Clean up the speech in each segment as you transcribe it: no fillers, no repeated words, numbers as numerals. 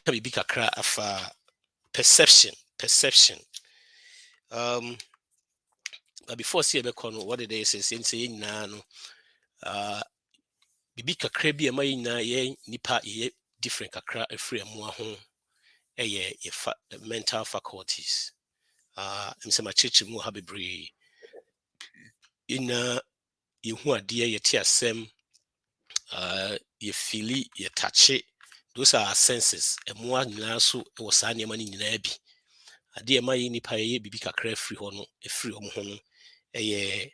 yɛbɛka biribi kakra afa perception. But before see yɛbɛkɔ what it is say nyinaa no biribi kakra bi ɛma nyinaa yɛ nipa yɛ different kakra afiri ɛmoa ho ɛyɛ mental faculties. I'm saying my church mu ha bebree nyinaa yɛhu adeɛ yɛte asɛm yɛfili yɛtache. Those are our senses. Ɛmoa nyinaa so wɔ saa nneɛma no nyinaa bi. Adeɛ ɛma yɛ nipa yɛ biribi kakra afiri hɔ no afiri ɔmo ho no ɛyɛ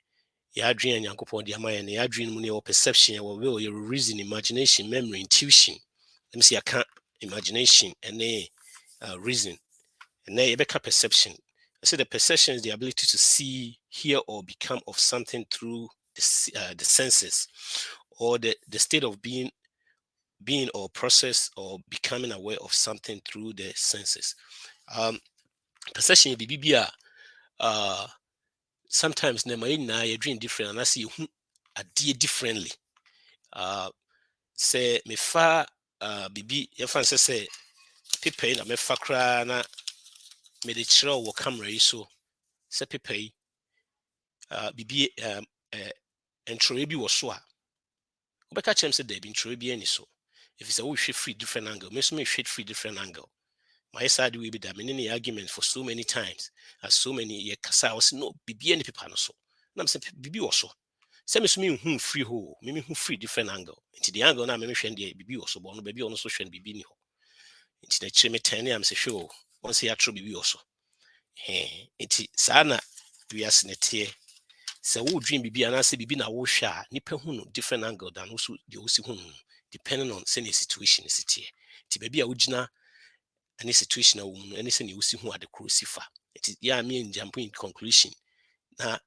yɛadwene a Nyankopɔn de ama yɛ no yɛadwene mu no yɛwɔ perception yɛwɔ will yɛwɔ reason imagination memory intuition. Let me see yɛka imagination ɛne reason ɛnɛ yɛbɛka perception. I say the perception is the ability to see, hear, or become of something through the senses, or the state of being or process or becoming aware of something through the senses. Perception be sometimes you dream different and I see you idea differently. Say me fa bibi yɛfa say pepe na me fa kra na me de kyerɛ wɔ camera yi so sɛ pepe yi bibi ntwerɛ bi wɔ so a wobɛka kyerɛ m sɛ da bi ntwerɛ bi ani so. If it's a we free different angle, me free different angle. My side will be that many arguments for so many times, as so many kasa was no bibi any people so. And I'm saying bibi also. Say me who free ho, me who free different angle. Into the angle now me shend the bibi also, but no baby also shend bibi ni ho. Into the chime 10 I'm say sure once he true bibi also. It's sana we are snete. So who dream bibi and I say bibi na wo sha nipa hu no different angle than also the osi hu depending on any situation is it here. Ti baby a wugina any situation a woman anything you see who are the crucifer. It is yeah me in jumping in conclusion. Na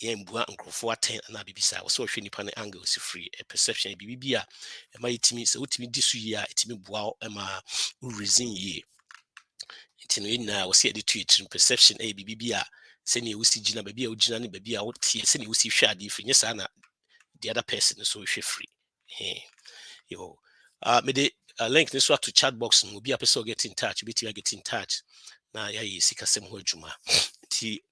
yembua nkrofo aten na bibisa wo so hwe nipa ne angle si free a perception bibia e ma yitimi se wotimi disu yi a etimi bua e ma reason yi. It no ina wo se editu it perception e bibia se ne wusi gina baby a wugina ne baby a wotie se ne wusi hwe ade free nyesa na the other person so hwe free. Yo me de link this to chat box will be a person get in touch get in touch na ya yi sikasem ho adwuma ti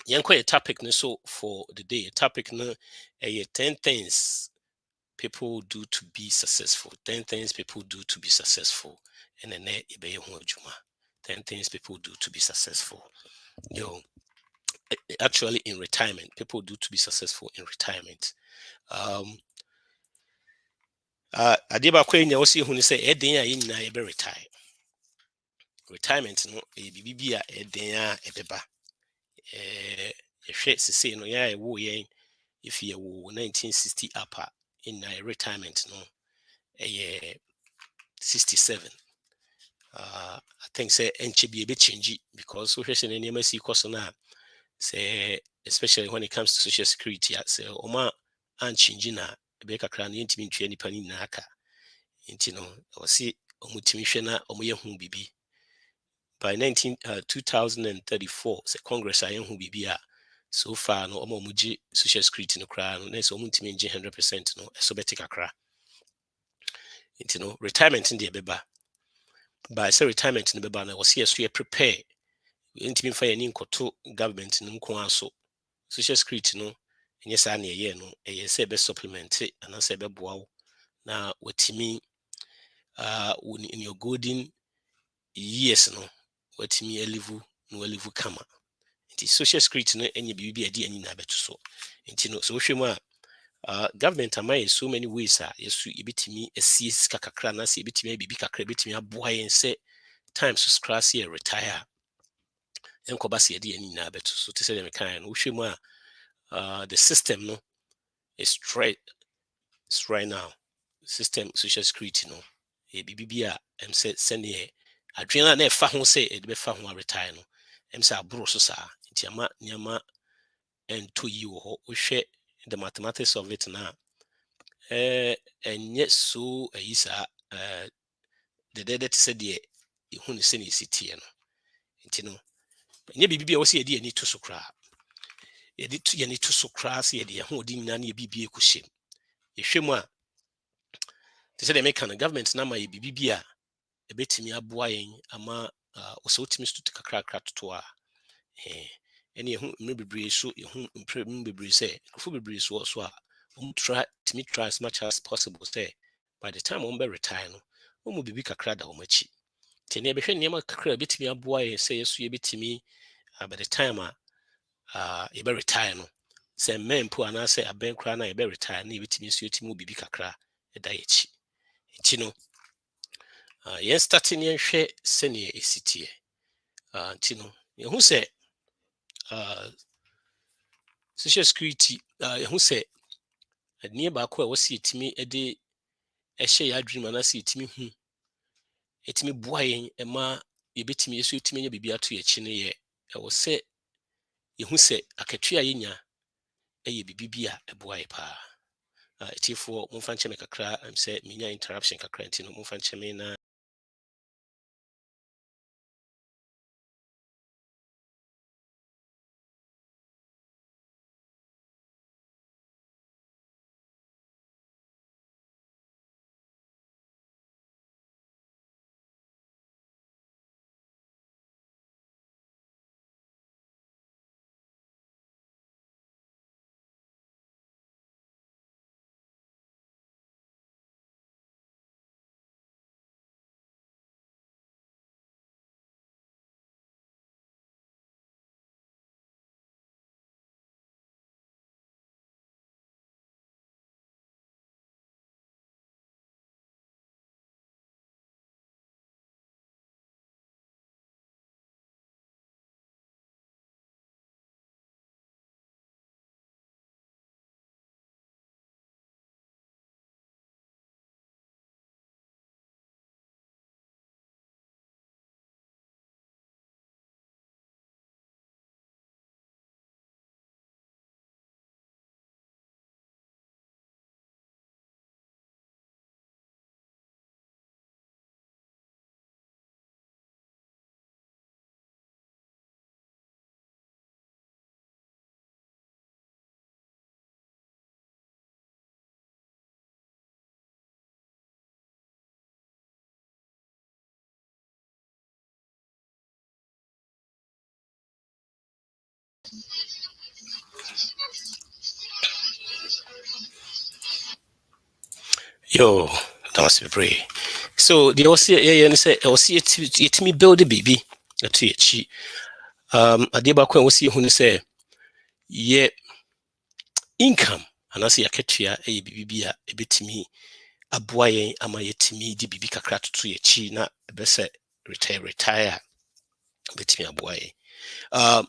yanko a topic no so for the day. A topic no 10 things people do to be successful. 10 things people do to be successful and then ebe ho adwuma. 10 things people do to be successful. Yo actually in retirement people do to be successful in retirement. Ade ba kwa nya wosi hu ni say eden a yin na ye be retire. Retirement no e bibi a eden a ebeba. Hwe sese no ya ewo yen if ye wo 1960 upper in retirement no 67. I think say enche bi e be change because so hwe ne nema si koso na say especially when it comes to social security say oma an change na be kakra na yentimi ntwe nipa ni na aka nti no osi omutimi hwe na omoye hu bibi by 2034 say congress ayen hu bibi a so far no omomuji social security no kra no na so omutimi nje 100% no so beti kakra nti no retirement ndi beba by say retirement ndi beba na osi yeso ye prepare ntimi fa yani nkoto government no nko aso social security no enye sa na ye no say be supplement and say be boa na watimi in your golden years no watimi elivu kama nti social security no enye bibi adi ani na beto so nti no so hwemu a government amay so many ways yesu ebitimi asie sika kakra na se ebitimi bibi kakra ebitimi aboa yen se time so scratch here retire enko ba se adi ani na beto so te se dem kan no hwemu the system no is right now system social security no bibi a say send adwena na efa ho say e de be fa ho retire no say aburo so saa nti ama nyama ento yi wo ho hwe the mathematics of it na enye so ayisa the dead to say de hu ne se ne sitie no nti no enye bibi a wo se edi ani to so kra edi to ye ni to so kra se edi ho odi nyina na bibi ekuhye ehwemu a te say the make government na ma ye bibi a ebetimi aboa yɛn ama ɔsɛ wotimi so kakrakra toto a ɛne ɛho mmerɛ bebree so ɛho mprɛ bebree sɛ nkurɔfoɔ bebree so so a try as much as possible say by the time bɛ retire no mu bibi kakra da wɔn akyi nti ne yɛbɛhwɛ nneɛma kakra bɛtumi aboa yɛn sɛ yɛso yɛbɛtumi by the time yɛbɛ retire no sɛ mmɛn mpo anaasɛ abɛn koraa na yɛbɛ retire na yɛbɛtumi nso yɛtumi mu bibi kakra ɛda yɛakyi nti no yɛn starting yɛnhwɛ sɛnea ɛsi teɛ nti no yɛhu sɛ social security yɛhu sɛ adeɛ baako a wɔsi yɛtumi de ɛhyɛ yɛ adwene mu anaasɛ yɛtumi hu yɛtumi boa yɛn ɛma yɛbɛtumi yɛso yɛtumi anya biribi ato yɛakyi no yɛ ɛwɔ sɛ yɛhu sɛ akatua a yɛnya ɛyɛ biribi bi a ɛboa yɛ paa ɛtiefoɔ momfa nkyɛ me kakra sɛ menya interruption kakra nti no momfa nkyɛ me na yo that was bebree so deɛ wɔsi yɛyɛ no sɛ wɔsi yɛtumi build biribi ato yɛakyi adeɛ baako a wɔsi yɛhu no sɛ yɛ income anaasɛ yɛakatua ɛyɛ biribi bi a ɛbɛtumi aboa yɛn ama yɛtumi de biribi kakra toto yɛakyi na ɛbɛsɛ retire a ɛbɛtumi aboa yɛn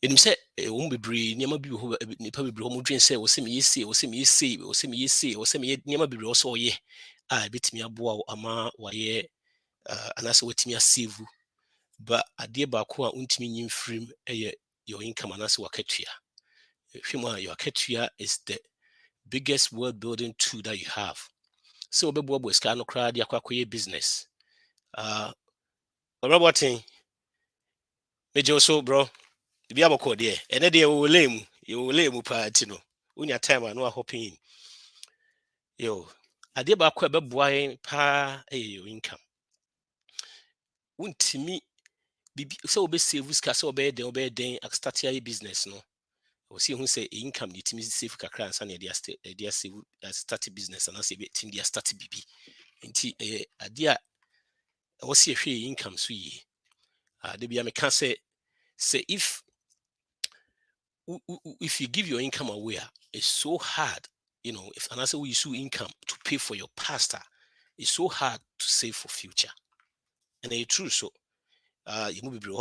ɛnim sɛ wɔn bebree nneɛma bi wɔ hɔ nipa bebree wɔn dwen sɛ wɔsɛ meyɛ sei wɔsɛ meyɛ sei wɔsɛ meyɛ sei wɔsɛ meyɛ nneɛma bebree wɔsɛ ɔyɛ a ɛbɛtumi aboa wo ama wayɛ anaasɛ watumi asave ba adeɛ baako a wontumi nyi mfirim ɛyɛ your income anaasɛ wakatua hwɛ mu a your akatua is the biggest world building tool that you have sɛ wɔbɛboaboa sika no koraa de akɔ akɔyɛ business ɔbrɛbɔten megye wo so bro bi abɔkɔ deɛ ɛnɛ deɛ yɛwɔ lay mu paa nti no wonya time a no ahɔpe in yo adeɛ baako a ɛbɛboa yɛn paa ɛyɛ your income wontumi bibi sɛ wobɛsave sika sɛ wobɛyɛ den start ayɛ business no wɔsi hu sɛ income de tumi save kakra ansa na yɛde asave start business anaasɛ yɛbɛtumi de start bibi nti ɛyɛ adeɛ a ɛwɔ sɛ yɛhwɛ yɛ income so yie da bia meka sɛ if you give your income away, it's so hard, if another way you use income to pay for your pastor, it's so hard to save for future. And it's true. So, you move be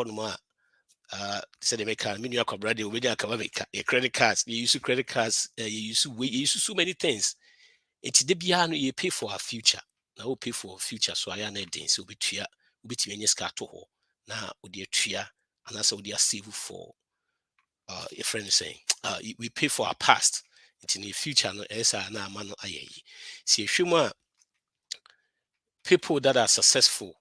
said they make a menu brother, your credit cards, you use credit cards, you use so many things. It's the beyond you pay for our future. Now we pay for our future. So I am not so be tria, we be any scato now with your tria, and that's what they are save for. Your friend is saying, we pay for our past. It's in the future. No, see, people that are successful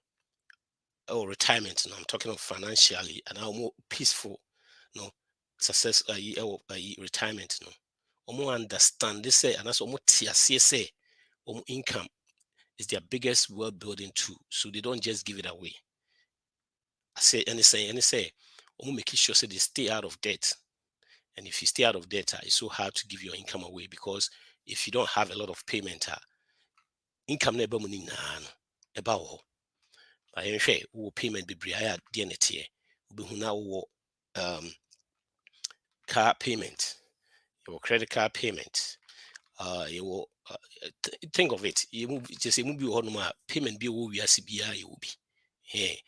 or retirement. No, I'm talking of financially and are more peaceful. No, success. Retirement. No, more understand. They say, and that's almost say, income. is their biggest wealth building tool. So they don't just give it away. I say, making sure so they stay out of debt. And if you stay out of debt, it's so hard to give your income away, because if you don't have a lot of payment, income never money about payment be briya DNT. Car payment, your credit card payment, you will think of it. You just be on payment be we CBI will be. Hey,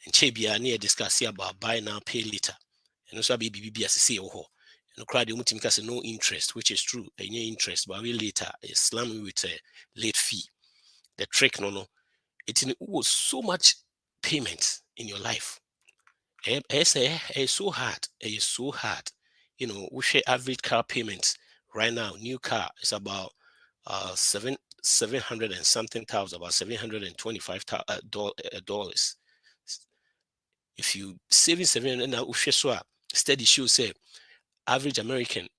and Chebia near discuss about buy now, pay later. And also be BBS ho. And cry the mutimika no interest, which is true, any interest, but we later slam with a late fee. The trick no, it was so much payment in your life. It's so hard. It is so hard. We share average car payments right now. New car is about 700 and something thousand, about $725. If you saving 700 now, steady show say average American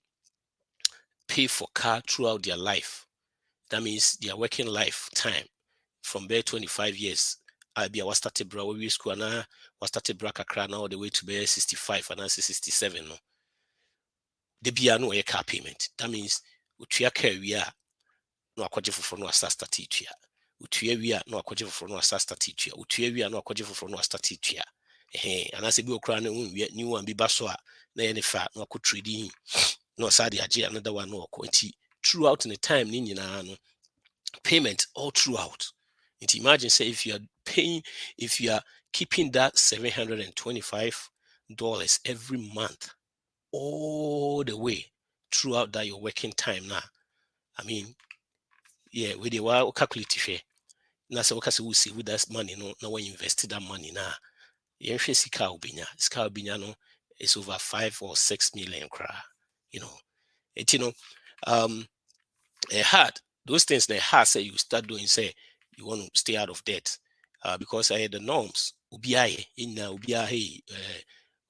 pay for car throughout their life. That means their working lifetime from there 25 years. I be a started bra we school na was started bra kakra now all the way to be 65 and 67 no. The bia no a car payment. That means utua car we are no akwaje foforo no asa start tua. Utua we are no akwaje foforo no asa start tua. Utua we are no akwaje foforo no asa start tua. And as be okra no new one be baso a na ye ne fa no akọ trading no asa de age another one no akọ nti throughout in the time ni nyina no payment all throughout. And imagine say if you are keeping that $725 every month all the way throughout that your working time now. I mean, yeah, with the while calculate share. Now so we see with that money, no, now we invested that money now. Yeah, sika obinya no is over 5 or 6 million cra. It hard. Those things they hard say you start doing, say you want to stay out of debt. Because the norms ubiaye in ubiaye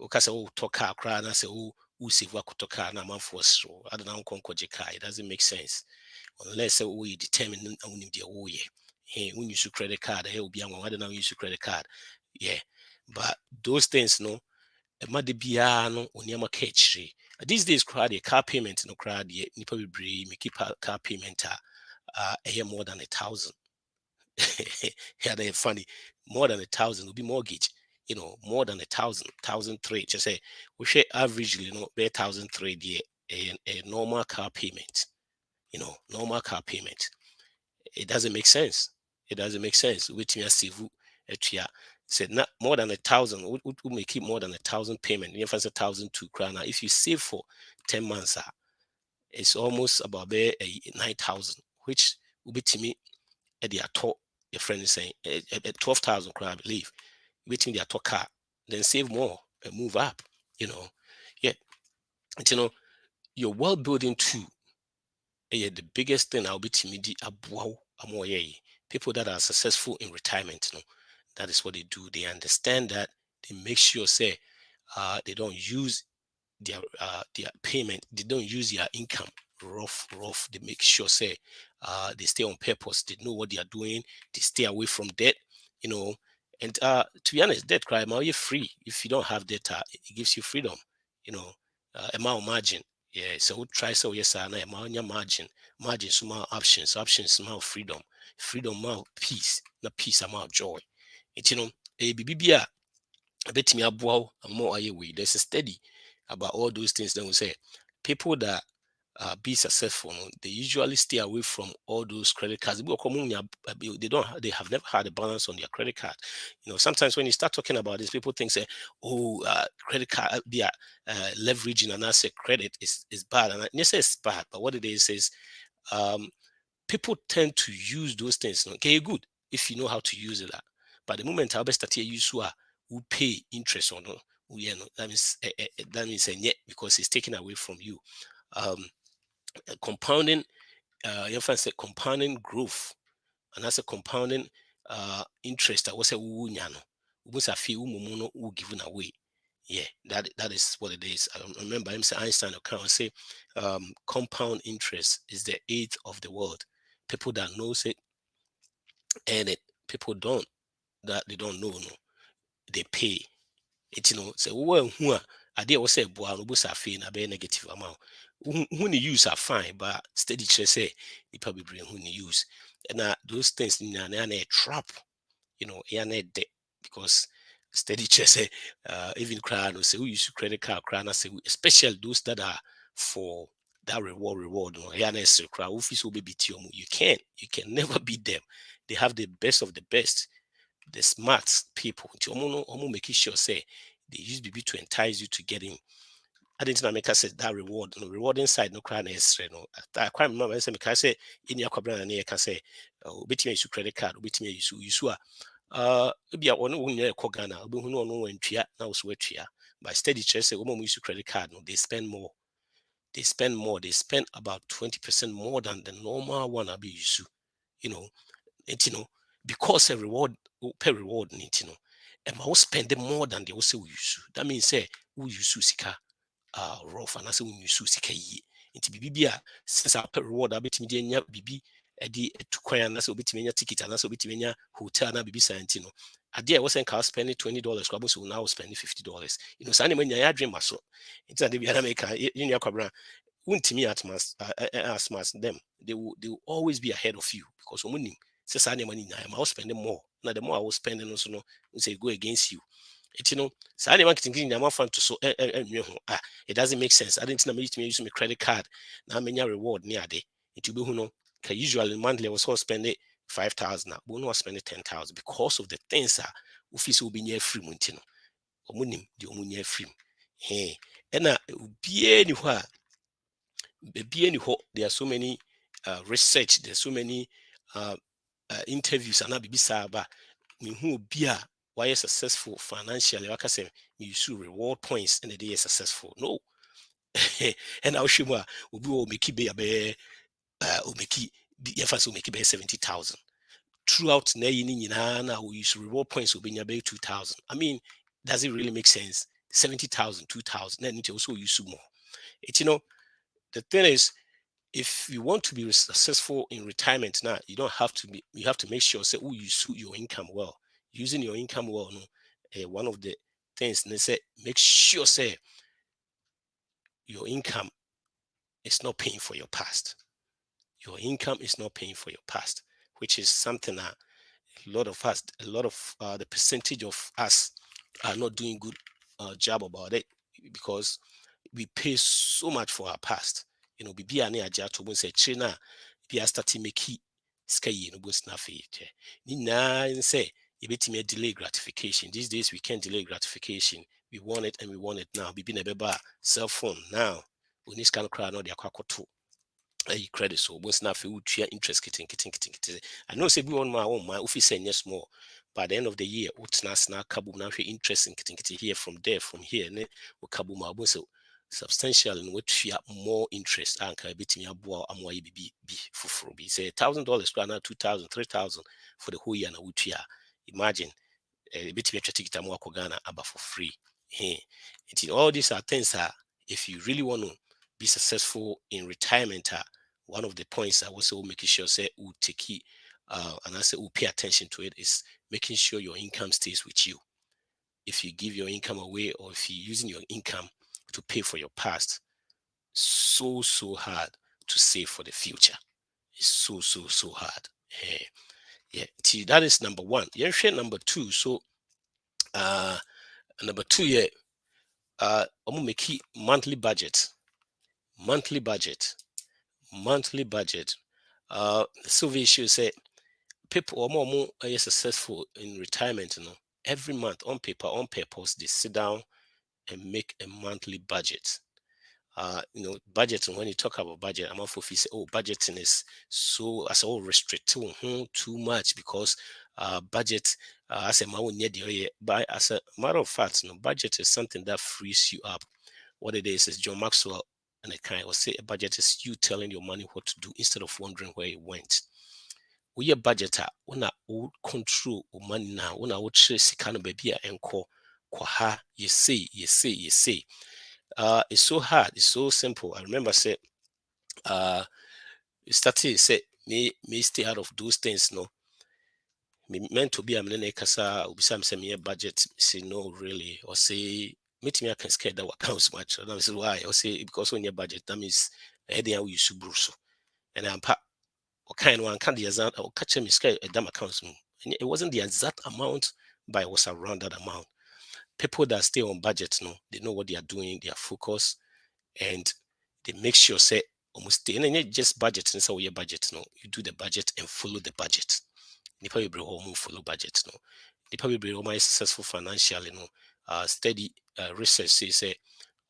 okasa talk cry and say save what talk na man for so I don't know it doesn't make sense unless we determine the way. Hey, when you use credit card, hey, will be I don't know use credit card. Yeah, but those things no no these days crowd a car payment no crowd you probably make car payment a year more than 1,000. Yeah, they're funny. More than 1,000 will be mortgage. More than 1,000, 1,003. Just say we share averagely, be 1,003 a normal car payment. Normal car payment. It doesn't make sense. It doesn't make sense. With me, said not more than 1,000. We may keep more than 1,000 payment. If it's 1,002 crown, if you save for 10 months, it's almost about 9,000, which will be to me at the top. Your friend is saying 12,000 crown, I believe. Waiting their car, then save more and move up. Yeah. And your wealth building too. The biggest thing I'll be timidi people that are successful in retirement, that is what they do. They understand that they make sure say they don't use their payment, they don't use their income rough. They make sure say they stay on purpose, they know what they are doing, they stay away from debt, and to be honest, debt crime are you free. If you don't have debt, it gives you freedom, amount margin. Yeah, so we'll try so yes, I know margin small options small freedom amount peace, not peace amount joy. It's a BBA a bit me more way. There's a study about all those things that we say people that be successful, they usually stay away from all those credit cards. They have never had a balance on their credit card. Sometimes when you start talking about this, people think say, credit card, they are leveraging and I say credit is bad. And I say it's bad, but what it is people tend to use those things. Okay, good if you know how to use it. But the moment I'll start here, use who pay interest on that means because it's taken away from you. Compounding compounding growth and that's a compounding interest that was a given away. Yeah, that is what it is. I remember him say Einstein account say compound interest is the eighth of the world. People that knows it and people don't that they don't know, no, they pay. It's say who a ade a say boa no busa fe na be negative amount. Who ni use are fine, but steady say nipa be bring who ni use. And those things na a trap, yeah, debt, because steady say even cry no say who use credit card cry na say especially those that are for that reward no yeah na say cry who feel be beat you can never beat them. They have the best of the best, the smart people. Almost making sure say they use BB to entice you to get in. I didn't make us say that reward, reward inside no cry no. I quite remember I say because say in your cabana near can say bit me use credit card, bit me use be a one near Kogana, who no and tria now sweatia. By steady chess say woman use credit card, no, they spend more. They spend more. They spend about 20% more than the normal one I be used to, you know. And because a reward pay reward and I will spend more than they will say we use. That means say we use sika rough and I say we use sika ye. Into bibia since I pay reward I bet me nya bibi edi to kwan na say obet me nya ticket and I say obet me nya hotel na bibi santino. Ade I wasn't car spending $20, so now spending $50. Sani when ya dream maso. Into the bia na make you kwabra wontimi atmas them. They will always be ahead of you because say saa nneɛma no nyinaa ma wo spend more na the more I will spend no so no say go against you. Saa nneɛma nketenkete nyinaa mafa nto so ɛnwe ho it doesn't make sense. I didn't know me to use my credit card na menya reward ne ade nti wobɛhu no ka usually monthly I was so spend 5,000 but no spend 10,000 because of the things wofi sɛ wobɛnya afiri mu nti no ɔmo nim deɛ ɔmo nya afiri mu ɛna obiara ni hɔ there are so many research, there's so many interviews and bibisa aba mehu obi a why successful financially like I say you should reward points and the day successful no and I'll show you obi will make it be o make it 70,000 throughout na we use reward points will be 2,000. I mean, does it really make sense? 70,000 2,000 then it also use more. The thing is, if you want to be successful in retirement now, you have to make sure say you suit your income well. Using your income well, one of the things they say make sure say your income is not paying for your past. Your income is not paying for your past, which is something that a lot of the percentage of us are not doing good job about it because we pay so much for our past. Bibi ane agya to bo say china bi start make sky no bo na fe ni na say you delay gratification. These days we can't delay gratification. We want it and we want it now. Bibi na beba cell phone now. We need scan crowd no dia kwakoto credit so once na fe wotua interest kitten. I know say be on my own my office say yes more. By the end of the year utna sna kabum na hwe interest kitten here from here ne wo kabum abo so substantial in which you have more interest and can bit me aboa amwa be fufuro be say $1,000 na 2,000 3,000 for the whole year na wutua imagine bit me ticket amwa ko Ghana aba for free all these are things if you really want to be successful in retirement one of the points I also making sure say we take it and I say we pay attention to it is making sure your income stays with you. If you give your income away or if you're using your income to pay for your past, so hard to save for the future. It's so hard. Yeah. See, that is number one. Yeah, share number two. So number two, yeah, I'm gonna make it monthly budget. The survey shows say people are more successful in retirement, every month on purpose, they sit down and make a monthly budget. Budgeting, when you talk about budget, I'm off say, budgeting is so as all restricted too much because budget as a but as a matter of fact, budget is something that frees you up. What it is John Maxwell and a kind will say a budget is you telling your money what to do instead of wondering where it went. We a budgeter, when I would control money now, when I would chase kind of baby and call you say. It's so hard. It's so simple. I remember say, started say me stay out of those things. No, me meant to be a minute kasa ubisa me say budget say no really or say meet me I can scare that accounts much. And I say why? Or say because on your budget that means heading we use bruso. And I'm or kind one can't the exact or catch me scare a damn accounts. And it wasn't the exact amount, but it was around that amount. People that stay on budget, no, they know what they are doing, they are focused, and they make sure say almost and just budget and so your budget, no, you do the budget and follow the budget. Nipa bebree hɔ follow budget no. Nipa bebree hɔ successful financially no. Steady research says say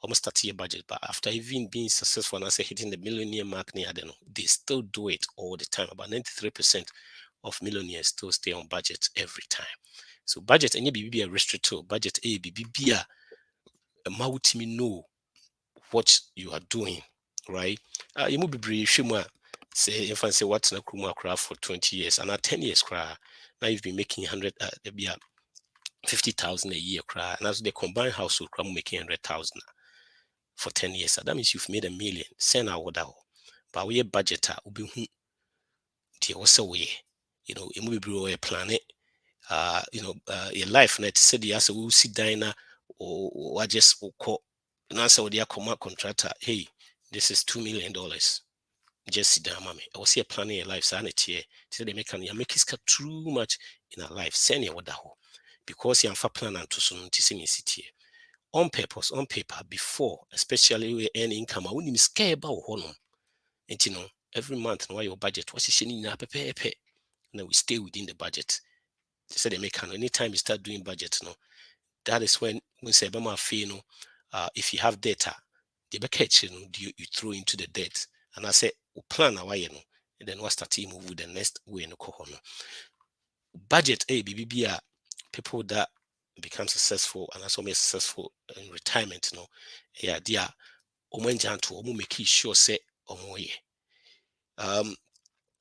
almost 30-year budget, but after even being successful and say hitting the millionaire mark near them, they still do it all the time. About 93% of millionaires still stay on budget every time. So budget and you be a restricted budget a be a multi know what you are doing, right? You must be brief say if I say what's na kruma craft for 20 years and at 10 years cry now you've been making 50,000 a year cry and as the combined household crime making 100,000 for 10 years. So that means you've made $1 million. Send out that. But we budgeter will be also way. You know, it will be a planet. Your life net said the answer will sit down or just call and answer with the contractor. Hey, this is $2 million. Just sit down, mommy. I will see a plan in your life, sanity. So they make it too much in our life. Send you what that because you're plan and to soon to see me sit here. On purpose, on paper, before, especially we earn income, I wouldn't scare about honor. And you know, every month, now your budget, what's it in pay. Now we stay within the budget. They say they make anytime you start doing budget, no, that is when say Bama fee, no, if you have data, they catch you, you throw into the debt. And I say, plan away, you know, and then we'll start to move with the next way in the corner. Budget A, BBB, people that become successful and also make successful in retirement, you know, yeah, they are to make sure say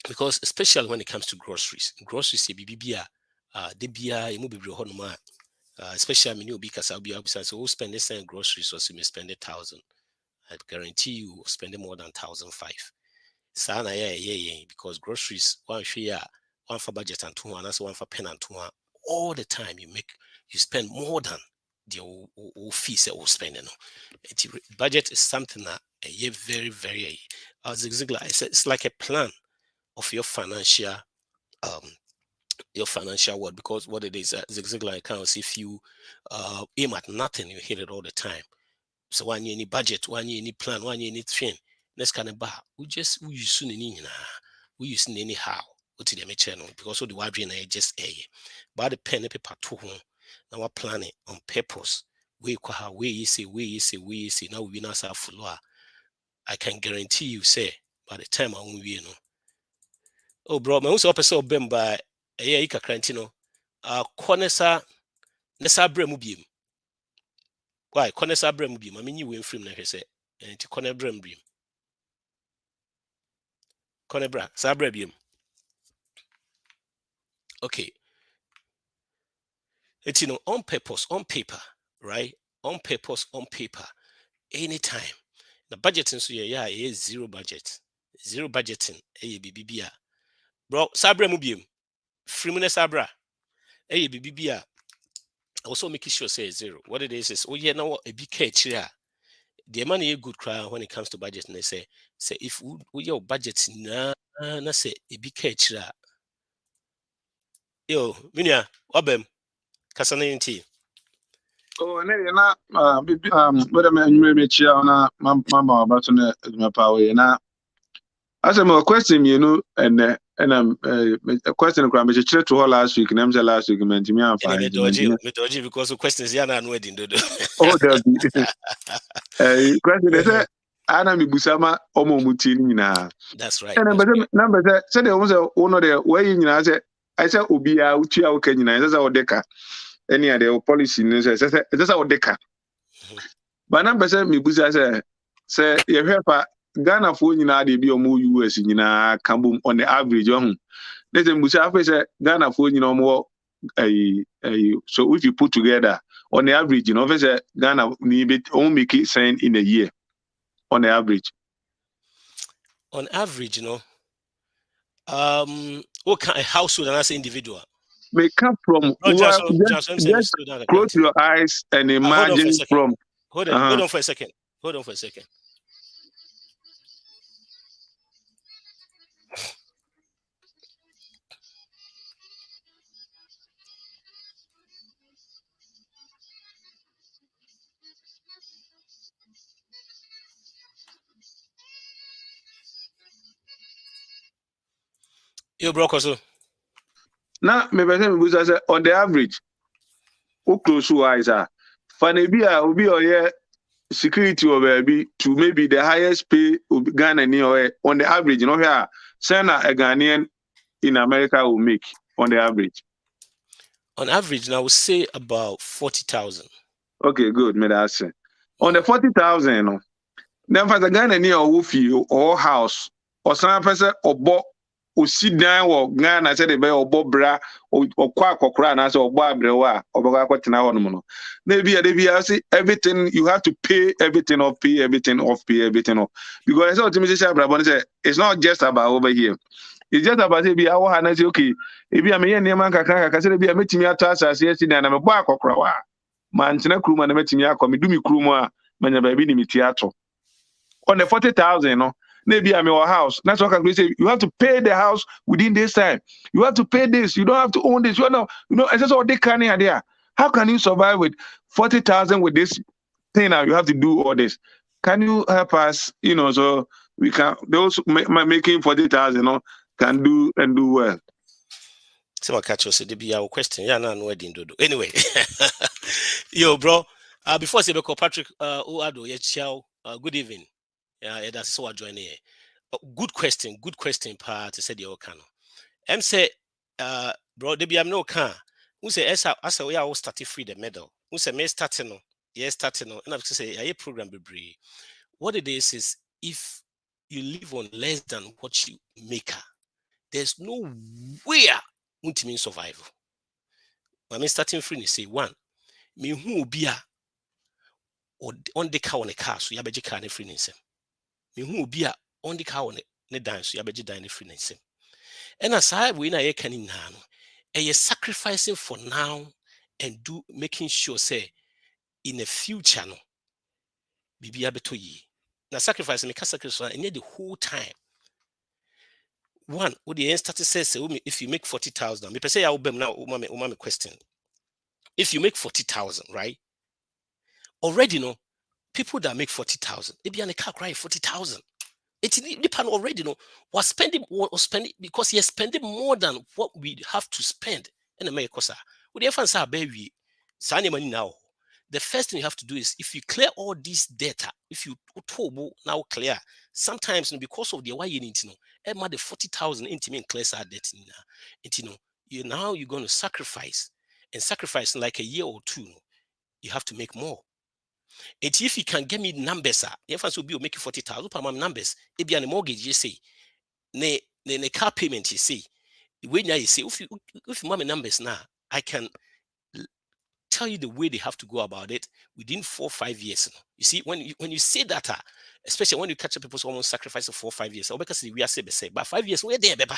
because especially when it comes to groceries, BBB, they be especially when you because I'll be so spend this on groceries or so you may spend 1,000. I guarantee you will spend more than 1,500. Sana yeah, because groceries one share one for budget and two and that's one for pen and two all the time you spend more than the fees that we're spending. Budget is something that very, very as exactly I said, it's like a plan of your financial world, because what it is exactly like accounts, if you aim at nothing, you hit it all the time. So one year any budget, one year any plan, one year any train, next kind of bar. We use soon we use anyhow. What did they channel? Because of the wide and just a but the pen and paper to home. Now we're planning on purpose. We say now we not have follower. I can guarantee you say by the time I won't be oh bro, my also person bem by a year crantino. Cornesa Nessa Bremubim. Why Conessa Bremubim? I mean you win from like I say, and to Conner Brembrim. Conebra, Sabrebium. Okay. It's on purpose, on paper, right? On purpose, on paper. Anytime. The budgeting so yeah, is zero budget. Zero budgeting. BBBia. Bro, Sabra Mubium. Frimune Sabra. BBBia. Also making sure say zero. What it is oh yeah, now a big catch here. The money a good cry when it comes to budget. And they say if we your budget na say a big catch here. Yo, Minia, Wabem, Casanity. Oh, na whether me chia na mama about to my power na. As a question, and a question me chire to her last week, and I'm last week, me fine. Me dodgy because the questions yana and wedding dodo. Oh, there be. Question they say ana mi busama omo muti ni na. That's right. Number say they almost one of the way you know say I say obia uchi a uka nyina say odeka. Any other policy no say odeka. But number say mi busa say you hear pa Ghana for nyina dey be omo US nyina kambum on the average ohun. Let them busa say Ghana for nyina omo so if you put together on the average, say Ghana only make it sign in a year. On the average. On average, what kind of household and as an individual? may come from just close your eyes and imagine from. Hold on for a second. You broke also. Now, maybe on the average, who close your eyes are. Fanebia will be or security or baby to maybe the highest pay Ghana near on the average. You know here, Sena a Ghanaian in America will make on the average. On average, now I would say about 40,000. Okay, good. Me that say. On the 40,000, no. Then for the Ghana near Woofy or house or some person or bo or sit down or Ghana said the or bobra or quack or cran as or barbra or bagaquatina. Maybe I say everything you have to pay everything off, pay everything off. Because I saw Timothy Brabon say it's not just about over here. It's just about to be our hand. Say, okay, if you are me and Yaman Kaka, say, be a meeting your task as yesterday, and I'm a bark or crow. Man, Tina and a meeting your come, do me cruma, when you're baby in the theatre. On the 40,000, no, maybe I'm your house. That's what I can say. You have to pay the house within this time. You have to pay this. You don't have to own this. You know, it's just all they can here there. How can you survive with 40,000 with this thing now? You have to do all this. Can you help us? So we can, those making 40,000, can do and do well. So I catch you. So be our question. Yeah, no wedding do. Anyway, yo, bro. Before I say Patrick, Oado, good evening. Yeah, that's so I join here. Good question, part. Said the Okano. Say, bro, I'm no can. Who say as we are all starting free the medal. Who say me starting no, yes starting no. And I say a program be. What it is if you live on less than what you make, there's no way to mean survival. I mean starting free. Say one, me who be or on the car on a car so you beji car free ninsem. Me who be on the car on a dance so you beji dine free ninsem. And aside we na ye can na no, you're sacrificing for now and making sure say in the future no bibi abeto yi. Na sacrifice me can sacrifice and the whole time. One, what the end started says if you make 40,000, me per se I will be now umame question. If you make 40,000, right? Already no people that make 40,000, they be on a car crying 40,000. It's depend already was spending because you're spending more than what we have to spend in America. Would you say baby money now? The first thing you have to do is if you clear all this data, if you now clear, sometimes because of the why you need to know, the 40,000 intimate clear that debt you're going to sacrifice like a year or two, you have to make more. And if you can get me numbers, if I will be making 40,000 per month numbers, it be on a mortgage, you say, ne car payment, you say, when you say, if you want numbers now, I can tell you the way they have to go about it within 4 or 5 years. You see, when you say that, especially when you catch up people who almost sacrifice for 4 or 5 years, because we are say, but 5 years, where they beba,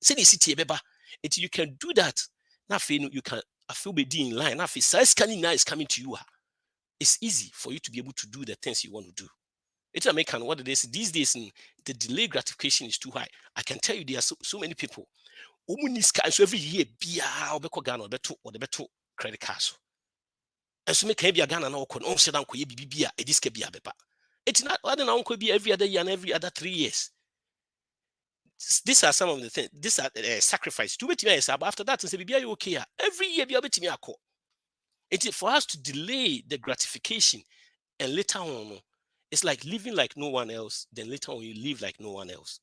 say the city beba, until you can do that. Now, you can, I feel be in line. Now, if size scanning now is coming to you. It's easy for you to be able to do the things you want to do. It's American. What it is these days, the delay gratification is too high. I can tell you there are so many people. So every year, or the better credit card. And so make a Ghana now on sit down be a disc be a bepa. It's not other than uncle be every other year and every other 3 years. These are some of the things. These are sacrifice. To bet me after that and say be okay. Every year be able to me a call. It's for us to delay the gratification and later on, it's like living like no one else. Then later on, you live like no one else.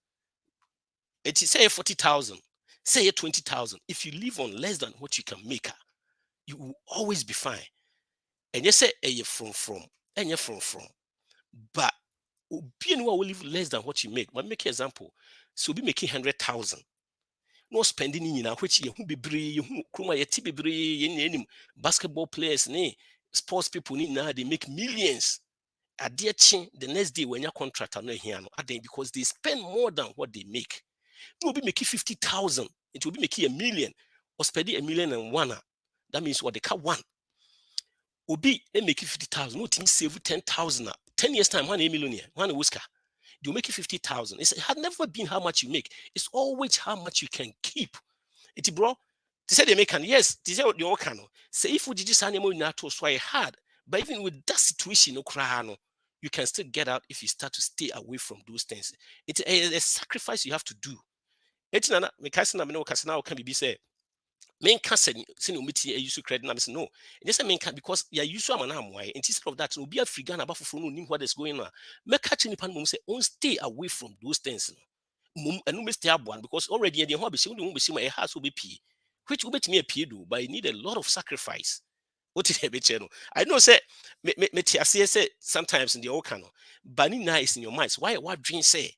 It's say 40,000, say 20,000. If you live on less than what you can make, you will always be fine. And you say, you're from, and you're from. But being who will live less than what you make. But make an example. So be making 100,000. No spending in which you be brave, basketball players, sports people now they make millions. At the next day when your contract are not here, because they spend more than what they make. You will be making 50,000, it will be making $1 million. or spend $1 million. That means what they cut one. Obi, they make it 50,000. No team save 10,000. 10 years time, $1 million, one whisker. You make it 50,000. It had never been how much you make. It's always how much you can keep. It's bro. They say they make an yes. They say what you can. Say if we did this animal not to so hard, but even with that situation, no, you can still get out if you start to stay away from those things. It's a sacrifice you have to do. It's not me can be say. Men can't say no meeting a use credit. I'm saying no. Just a men can because you are used to a man why. Instead of that, no be a free gun about for no what is going on. Make catching the pan say on stay away from those things. And no stay up one because already the hobby see my house will be pee, which will make me a pee do, but I need a lot of sacrifice. What is a channel? I know say say sometimes in the old canal, but nice in your minds. Why what dream say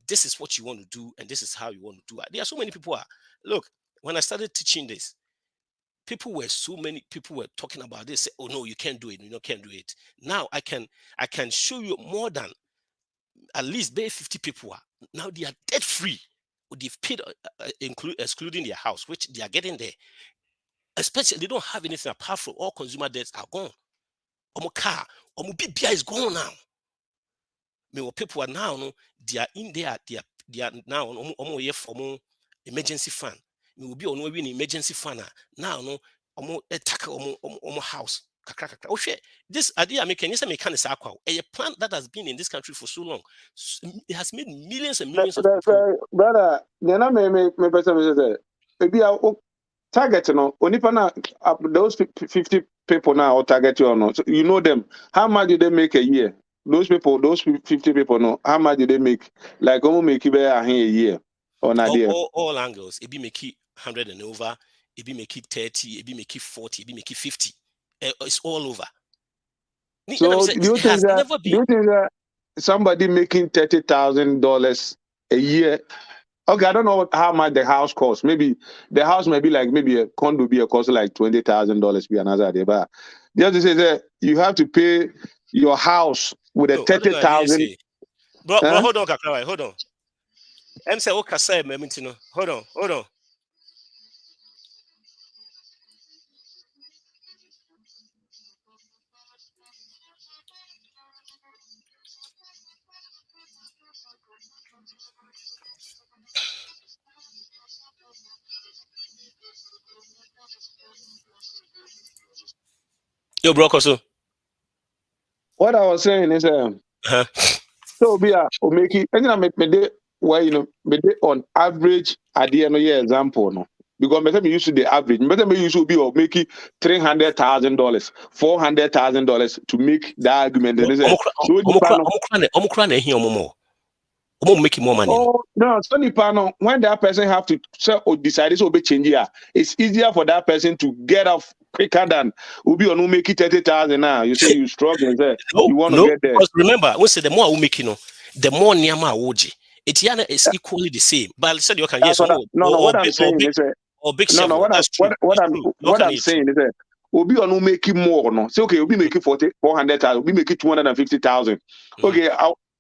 this is what you want to do and this is how you want to do it. There are so many people look. When I started teaching this, many people were talking about this. Say, oh no, you can't do it. You can't do it. Now I can show you more than at least 50 people are now they are debt free. They've paid, excluding their house, which they are getting there. Especially they don't have anything apart from all consumer debts are gone. Omo car, omo BBI is gone now. People are now they are in there. They are now omo here for emergency fund. We will be on an emergency fund now. No, attack house. This idea making a plan that has been in this country for so long. It has made millions and millions of people. Brother, Nana me person say maybe I target those 50 people now or target you or not. So you know them. How much do they make a year? Those 50 people know how much do they make? Like make a year. All angles, it be make it 100 and over, it be make it 30, it be make it 40, it be make it 50. It's all over. So do you think that somebody making $30,000 a year? Okay, I don't know how much the house costs. Maybe the house may be like maybe a condo be a cost like $20,000 be another idea. But just to say that you have to pay your house with a 30,000. Bro, hold on, Kakrawai, hold on. I'm saying okay, say hold on. Yo, bro, so what I was saying is so be a make it where on average at the end of year example no. Because me used to the average. Me used to be or make it $300,000, $400,000 to make the argument. Making more money. Oh no, so when that person have to decide this will be changing, it's easier for that person to get off quicker than Ubi or no make it 30,000 now. You say you struggle and you want to get there. Because remember, we say the more we make, the more Nyama Woji. Etiana is equally the same. But I said you can yes. What I'm saying is what I'm saying is that Obi or no make it more no. Say okay, Obi make it 400,000, Obi make it 250,000. Okay,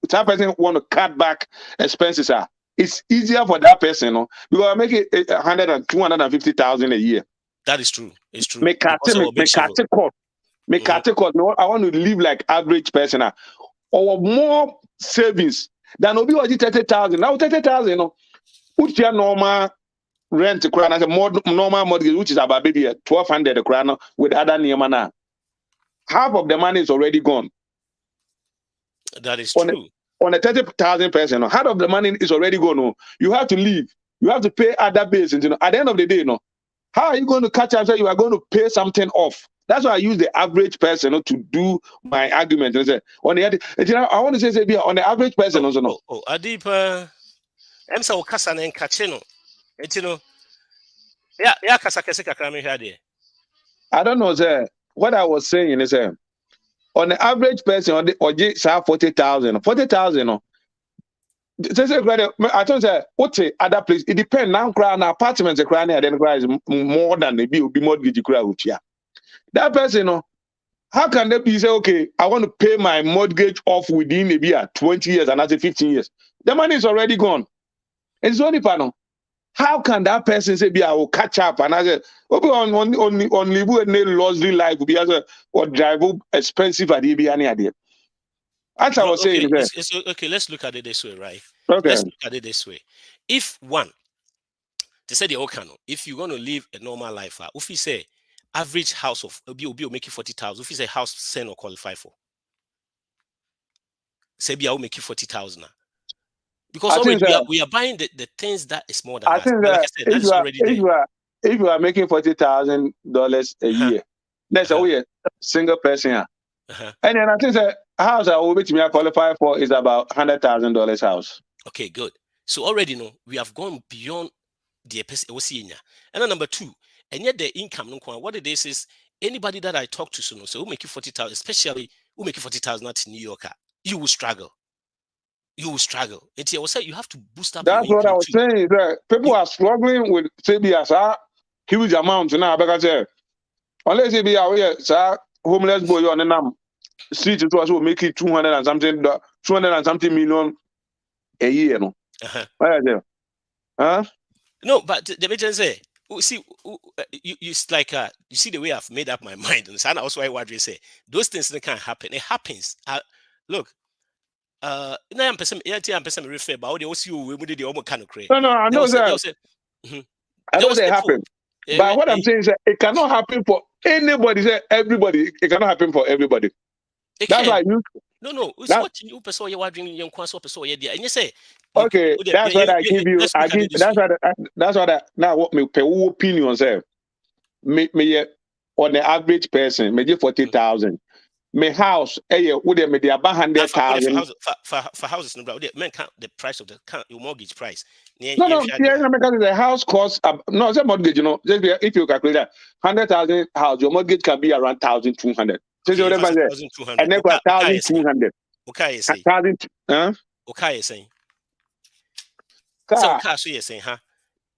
that person want to cut back expenses. It's easier for that person, no, because I make it 250,000 a year. That is true. It's true. Make cut cost. No, I want to live like average person. Or more savings than Obi was 30,000. Now 30,000, no, put your normal rent crown as a more normal mortgage, which is about maybe 1,200 crown with other Niamana. Half of the money is already gone. That is true. On a 30,000 person, half of the money is already gone. No. You have to leave. You have to pay other bills. At the end of the day, no. How are you going to catch up? So you are going to pay something off. That's why I use the average person to do my argument. On the I want to say on the average person also no. Adipa, I'm so Casan and Cachino. Yeah, Casacasa Crami had it. I don't know, sir. What I was saying is on the average person on the OJ 40,000. 40,000 no. I told you, what other place? It depends. Now, apartments, is more than maybe will be mortgage. That person, how can they be say, okay, I want to pay my mortgage off within maybe 20 years and that's 15 years? The money is already gone. It's only panel. how can that person say be I will catch up and I say on live a luxury life be as or drive expensive at the idea. As I was saying, okay, let's look at it this way, right? Okay. Let's look at it this way. If one, they said the Okano, if you're going to live a normal life, if you say average house of will make you 40,000, if you say house send or qualify for, say I will make you 40,000. Because already we are buying the things that is more than I us. think But like I said, that is already there. If you are making $40,000 a year, that's a single person. And then I think the house I will be qualify for is about $100,000 house. Okay, good. So already we have gone beyond the person. And then number two, and yet the income, what it is anybody that I talk to, so who make you 40,000, especially who make you 40,000 at New York, you will struggle. You will struggle. It's say you have to boost up. That's what I was saying. That people are struggling with CBS huge amounts now because unless you be out here, homeless boy on the street it was make it 200 and something million a year. No, no, but the major say, see, it's like you see the way I've made up my mind, and that's also why what we say those things that can't happen. It happens. Look. I'm refer about the OCU we did the almost kind of create. No, I know that. I know they happen. But what I'm saying is that it cannot happen for anybody. Say everybody. It cannot happen for everybody. That's why you. No. It's what you person you are doing. You can't so person and you say. Okay, that's what I give you. I give. That's what. Now what me opinion say. Me on the average person, me 40,000. My house, would me the about 100,000 for houses. No, men count the price of your mortgage price. No, because the house costs. No, it's a mortgage. You know, just if you calculate that 100,000 house, your mortgage can be around 1,200. So you whatever there, and then 1,200. Okay, you say. 1,000. Okay, you say. So car, so you say, huh?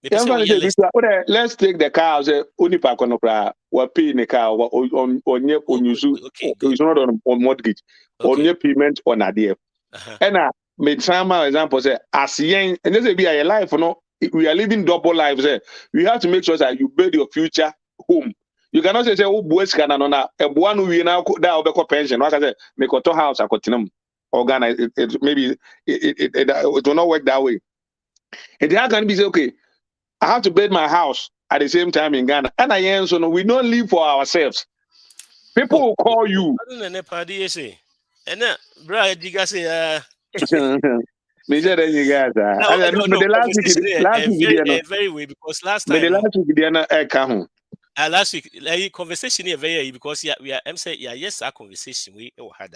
Let's take the car. Say, Unipa konokra. We pay the car. On use. It's not on mortgage. On your payment on a deal. And me trauma example say as young and this will be a life. We are living double lives. We have to make sure that you build your future home. You cannot say oh boys can a one who we now that will be pension. Like I said, make a house a continuum. Organize it. Maybe it will not work that way. And how can be say okay? I have to build my house at the same time in Ghana. And I answer, no, we don't live for ourselves. People will call you. And then, Brian, you guys say, me said you guys last week very way because last week like conversation here very because we are yes our conversation we had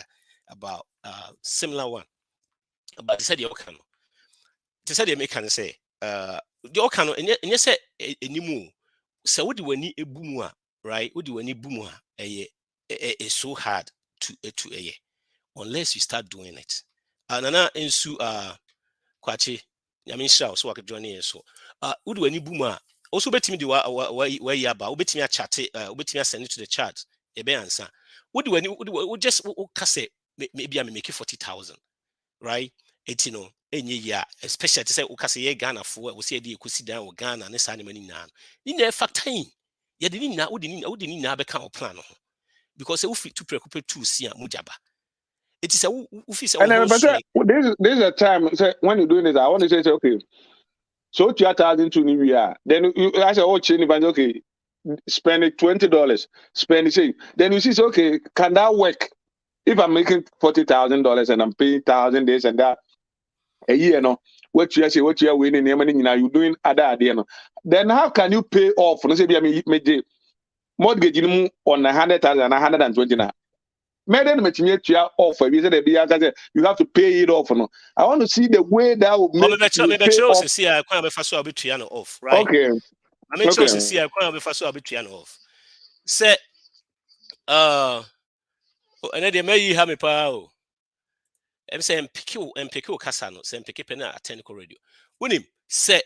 about similar one. But they said the Okano. They said they can say the Okano and you say anymore. So what do we need a boom, right? What do we need boom? It's so hard to unless you start doing it. And now into Kwachi, I mean, so I could join in. So, what do we need boom? Also, bet me the where you about, bet me a chat, bet me a send it to the chat. A be answer. What do we need? We just say maybe I'm making 40,000, right? It's any year, especially to say Okase Ghana for we say the Kusi down with Ghana and this animal in nan. In there factor in, you didn't know, didn't have a kind of plan because if we to preoccupy to see a mujaba. It is a this is a time when you're doing this, I want to say okay. So 2,000 to New Year, then I say oh change okay, spend it $20, spend it. Then you see okay, can that work? If I'm making $40,000 and I'm paying 1,000 days and that a year, no, what you are winning, you're doing other idea, no. Then how can you pay off? No, say I mean, mortgage on 100,000 and 120 now. Offer. You have to pay it off. No, I want to see the way that will make you see I can't be off, right? Okay. I make sure to see I can't be off. Say, and then they may have me power. I'm saying MPQ Casano, same pick pen at technical radio. When him say,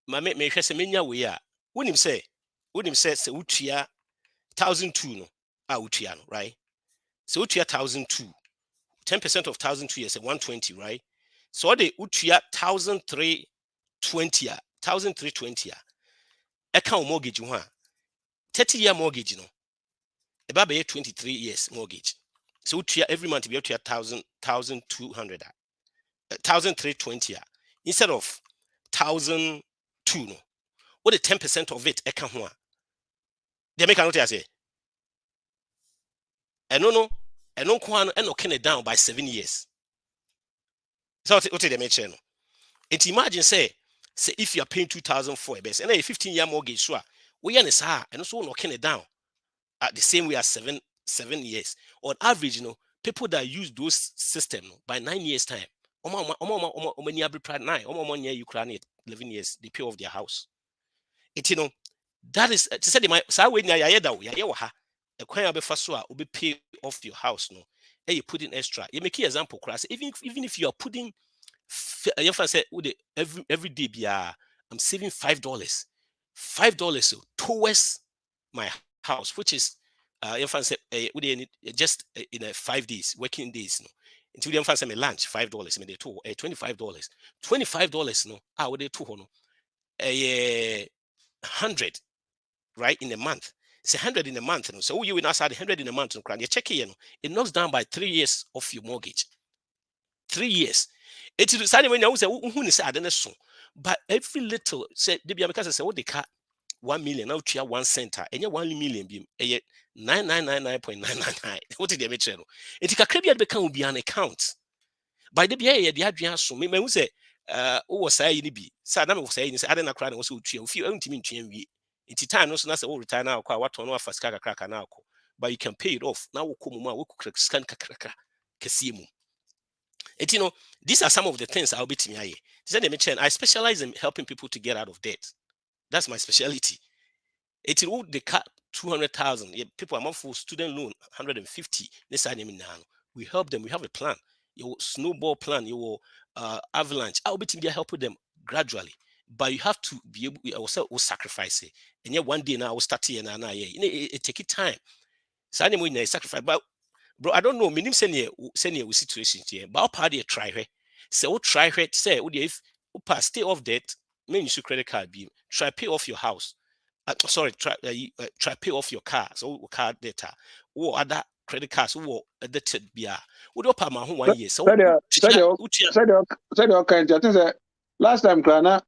my mate may say, Minya, we are. When him say, Utia 1,002, no, Utiano, right? So Utia 1,002, 10% of 1,002 is 120, right? So the Utia 1,320, 1,320 account mortgage 30-year mortgage about 23 years mortgage. So every month be up to 1,200, 1,320 instead of 1,002 no. What the 10% of it account one? They make a say. And no, can it down by 7 years. So what did they mention? And imagine say if you are paying 2,004 best and a 15-year mortgage, sure, we are and also knocking it down at the same way as 7 years. On average, people that use those systems by 9 years time, 9, 11 years, they pay off their house. It that is to say my be pay off your house and you put in extra. You make an example, class. Even if you are putting every day I'm saving $5 towards my house, which is just in 5 days, working days until you find some lunch $5, $25 no I would do 100 right in a month. It's 100 in a month. So you will not add 100 in a month. You check it knocks down by 3 years of your mortgage. 3 years. It is decided when you say who is so. But every little say because I say what they cut 1 million now to 1 cent and you 1 million beam 999.999. What did they make? It can credit become be an account. By the BA, the address so me who say was say be Sadam was saying I didn't cry was to few empty it's time no so na retire now what on first cracker now but you can pay it off now we scan kakra kesimu. These are some of the things I'll be to me. I specialize in helping people to get out of debt. That's my specialty. It will they cut 200,000. People are for student loan 150. We help them. We have a plan. Your snowball plan, your avalanche. I'll be to help them gradually. But you have to be able to also sacrifice it. And yet one day now we'll start here and it take it time. So anyway, sacrifice. But bro, I don't know. Minim senior with situation here. But I'll party try her. So we'll try her. Say, if stay off debt, maybe you should credit card be. Try pay off your house. Try pay off your car. So car data or other credit cards who addicted be. Would you pay my 1 year? So last time, Krana,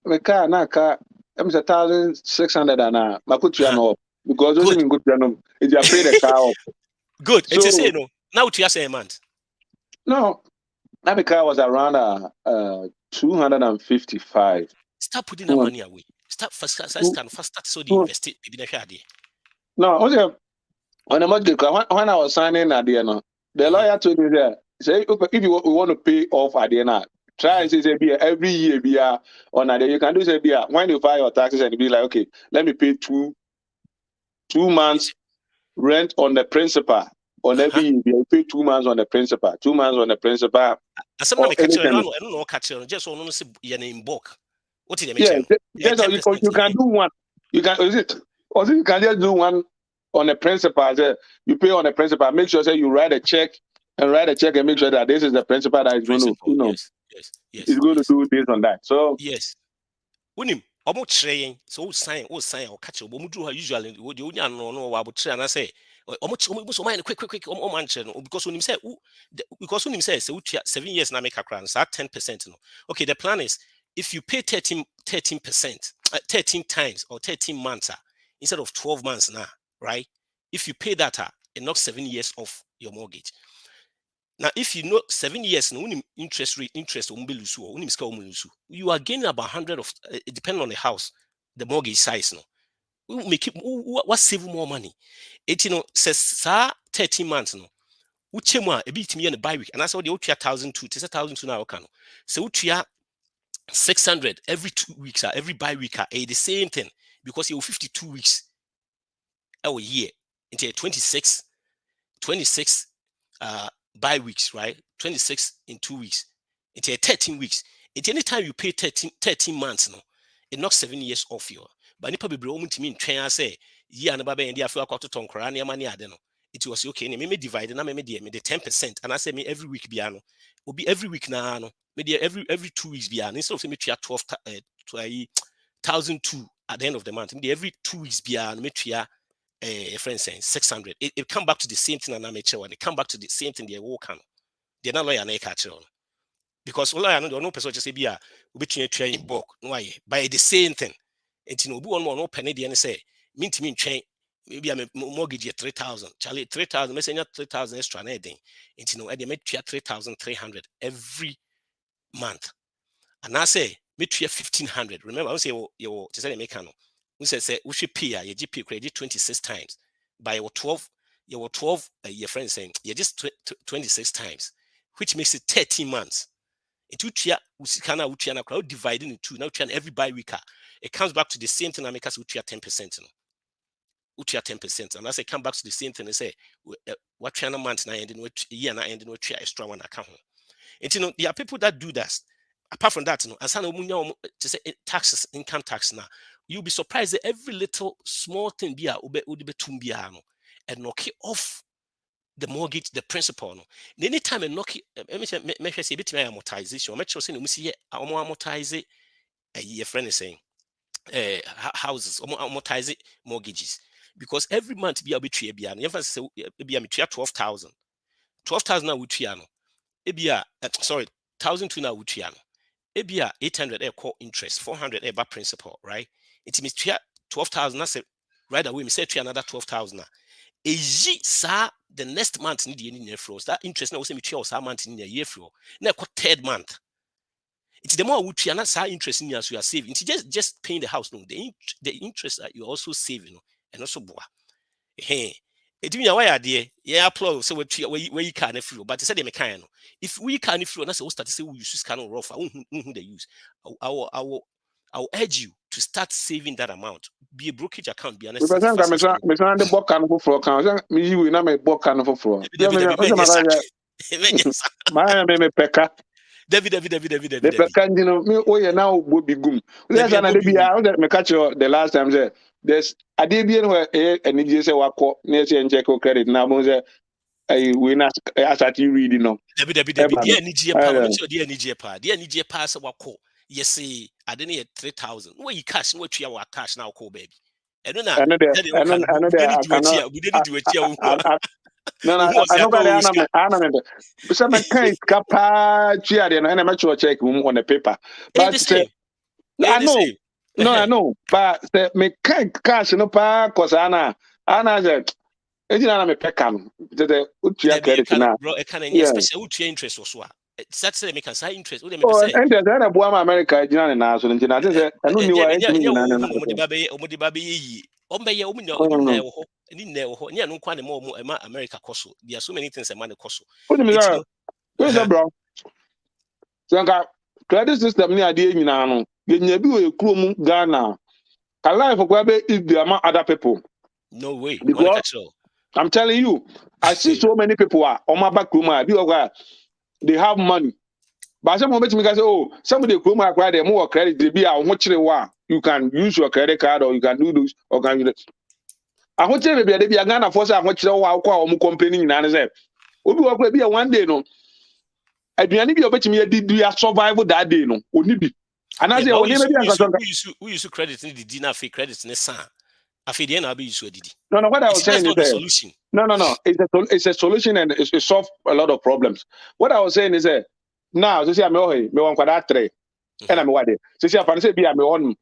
my car, na car, I'm 1,600 and I put you on because those in good piano. If you pay the car off. Good. So, it's say no. Now to say a month. No, that car was around 255. Start putting that money away. Start first start so the invest it. No, when I was signing at the end, the lawyer told me that say if you want to pay off at the end, try and say every year be on a day. You can do say when you file your taxes and be like, okay, let me pay 2 months rent on the principal. On every year, you pay 2 months on the principal. 2 months on the principal. I don't know catch just want to see your name book. What did they mention? You can do one. You can you can just do one on the principal. You pay on the principal. Make sure you write a check and make sure that this is the principal that is going to is going to do this on that. So yes. Unim almost saying so sign or catch up. Usually would you know about try and I say almost quick because when him say because when him says 7 years now make a crown, so 10%. Okay, the plan is if you pay 13%, 13 times or 13 months instead of 12 months now, right? If you pay that, it knocks 7 years off your mortgage. Now, if you know 7 years, no interest, you are gaining about 100 of depending on the house, the mortgage size. No, we make it what save more money. It says 13 months. No, uchema a bit me in the bi week, and that's what the 1,002. It's 1,002 now. So uchia 600 every 2 weeks, every bi week, the same thing because you have 52 weeks a year into 26 bi weeks, right? 26 in 2 weeks into 13 weeks. At any time you pay 13 months, no, it knocks 7 years off your. But nipa be bro to mean train say year and baby and dia feel to ton krania money adeno. It was okay. Me divide na me the 10%, and I say me every week biano. Will be every week na no. Me every 2 weeks biano. Instead of me 12 1,002 at the end of the month. Every 2 weeks be a friend saying 600. It come back to the same thing and I'm when it come back to the same thing they walk on. They're not lawyer na catch on. Because lawyer no person just say be a between train book no by the same thing. And you know one more no penny and say mean train maybe I'm a mortgage 3,000. Charlie 3,000 messenger 3,000 extra na thing. And you know they make 3,300 every month. And I say make 1,500. Remember I say you to say make no. We say we should pay your GP credit 26 times by your 12 your friend saying you just 26 times, which makes it 13 months. It would divide into now every bi-week. It comes back to the same thing. I make us 10%. 10%. And I say come back to the same thing and say what China month now ending with year now ending with extra one account. And you know there are people that do that. Apart from that, you know, as I know to say taxes, income tax now, you'll be surprised that every little small thing be and knock it off the mortgage, the principal. No, anytime and knock it, make sure say bit amortization. Make sure say no, see amortize it. Your friend is saying, houses amortize it, mortgages, because every month be a bit tree be an. If I say be a 12,000, 12,000 now would triano. It be a sorry 1,002 now would triano. Ebia 800 call interest, 400 back principal, right? It means 12,000. I said right away, me say another 12,000. Sa the next month need the year flows. That interest now say me sa month in the year flow. Now third month. It's the more which you not sa interest in as you are saving. It's just paying the house. No, the interest that you also saving, and also boa. Hey. It means why are there? Yeah, applaud. So where you can't flow, but say they can. If we can't flow, that's what start to say we use kind of rough. Who they use? I'll urge you to start saving that amount. Be a brokerage account. Be an me the book can for account. Me you na me book can for. My me peka. David. The peka you know me oh yeah now go be gum. Yes na dey be me catch you the last time say there's a day bien where and you say wako near check credit now mo say we not as at you reading no. David the energy power the energy power the energy power say wako yes I didn't need 3,000 where you cash what you are cash now call baby I don't know we didn't do it no I know that I'm some kind capa chia and I'm not sure check on the paper but I know but the me cash no pa cause ana said ejina na me peka no the utia credit na bro e can especially utia interest so that's say make us high interest we say interest na boa America ejina na so ejina say anu ni wa ejina na na omodi babe yi ombe omu na ewo ho ni na ewo ho ni anu kwa na mo America koso there are so many things man koso it's bro so credit system ni ade nyina no genya bi we kuro Ghana ka life kwa be is the among other people no way I'm telling you I see so many people are on my back room they have money but some moment me say oh somebody room acquire them more credit they be a ho you can use your credit card or you can do this or can you a ho kire be a Ghana for say a ho kire wa akwa o company nyina ne say obi wo kwa be one day no aduane bi obetimi adi survive that day no oni bi anaze oni be we use credit in the dinner fee credit ne san afi dey na be use adidi no what I was saying is a solution no it's a solution and it solve a lot of problems what I was saying is now so say me wan kwada 3 and me wade so say afan say be me on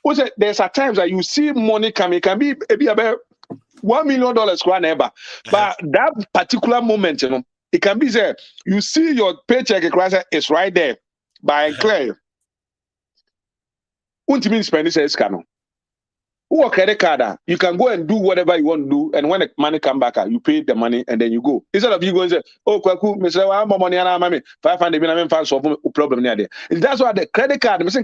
who say there's at times that you see money coming can be about $1 million square neighbor but that particular moment you know it can be say you see your paycheck is right there by clear ultimately spend this no who a credit card you can go and do whatever you want to do and when the money come back you pay the money and then you go instead of you going say oh kwaku me say wa money na mama 500 bin na solve problem near there that's why the credit card me say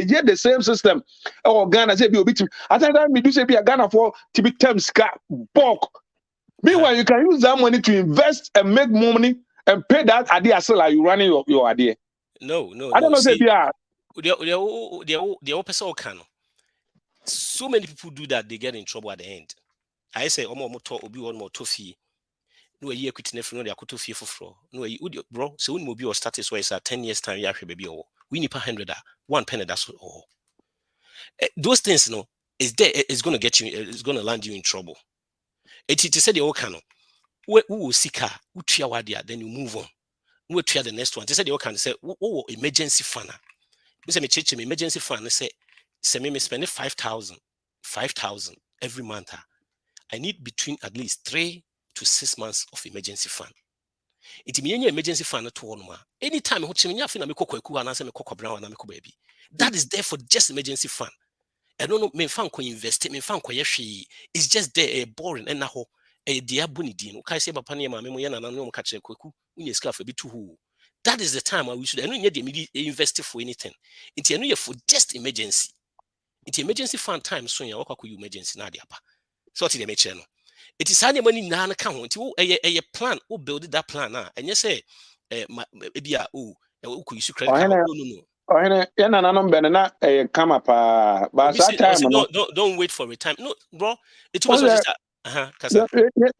yeah the same system or Ghana say be obitim at that me do say be a Ghana for to be terms bulk meanwhile you can use that money to invest and make more money and pay that idea still like you running your idea no I don't know say be the person can so many people do that they get in trouble at the end I say omo obi one more tofi no year quit never no they akoto fie foforo no bro so when obi or status where is 10 years time ya hwe baby we need per 100 1 penny that's all Those things, is there. It's going to get you. It's going to land you in trouble. It said the okano. We will see car. We try wadia. Then you move on. We try the next one. They said the okano say, oh, emergency fund. We say me check me emergency fund. They say me spend 5,000 every month. I need between at least 3 to 6 months of emergency fund. It means emergency fund to one. Anytime me brown baby. That is there for just emergency fund. I don't know, me fan ko invest, me fan ko yeshi. It's just there boring and now a diabuni din. Kai say papa ne ma me mo yana na no ka kire kwaku. Unye sika fa bi to hu. That is the time we should. I know you need invest for anything. It's you for just emergency. It's emergency fund time so you work with emergency na dia pa. So what the make no. It is any money na ka ho. Nti a plan, o build that plan na. And you say ebia ku use credit card. No. Yana nanom bene na kama pa ba sa time no. Don't wait for retirement. No, bro. It was just kasa.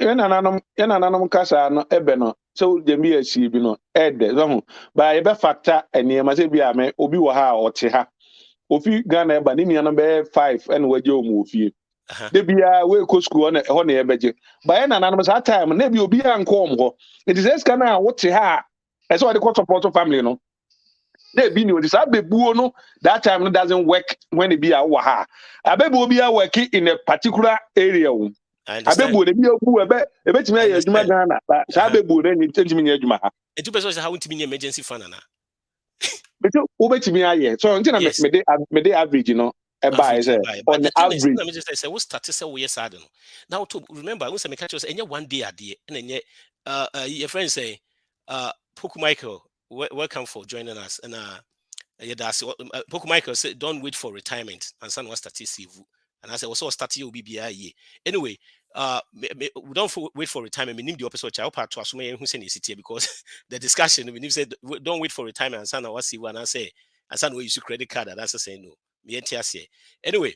Yana nanom kasa no ebe no. So dem bi asi bi no ede so ba ye be factor enema se bi ame obi wo ha ote ha. Ofi Ghana eba ni nua no be 5 and waje omu ofie. De bia we ko school na ho na ye beje. Ba yana nanom sa time na bi obi anko omho. It is eska na wote ha. Eso we dey call support family no. They be new. This abebuo that time no doesn't work when it be a waha. Abebuo be a working in a particular area. Abebuo de be a bu ebe timi aye adwuma Ghana. Sa abebuo de ni timi ni adwuma ha. E two person how timi ni emergency fund na. Beto obetimi aye. So nti na me dey average e buy say on the average. Na me just say we start say we yes sad no. Now to remember when say me catch us enye one day ade and enye your friend say Poku Michael, welcome for joining us. And yeah, that's Poku Michael said, don't wait for retirement. And son was starting and I said, also starting OBBI. Anyway, we don't wait for retirement. We need the opposite. I hope to assume who said it because the discussion we said don't wait for retirement. And son was see when I say, and son will use credit card. And that's saying no. Anyway,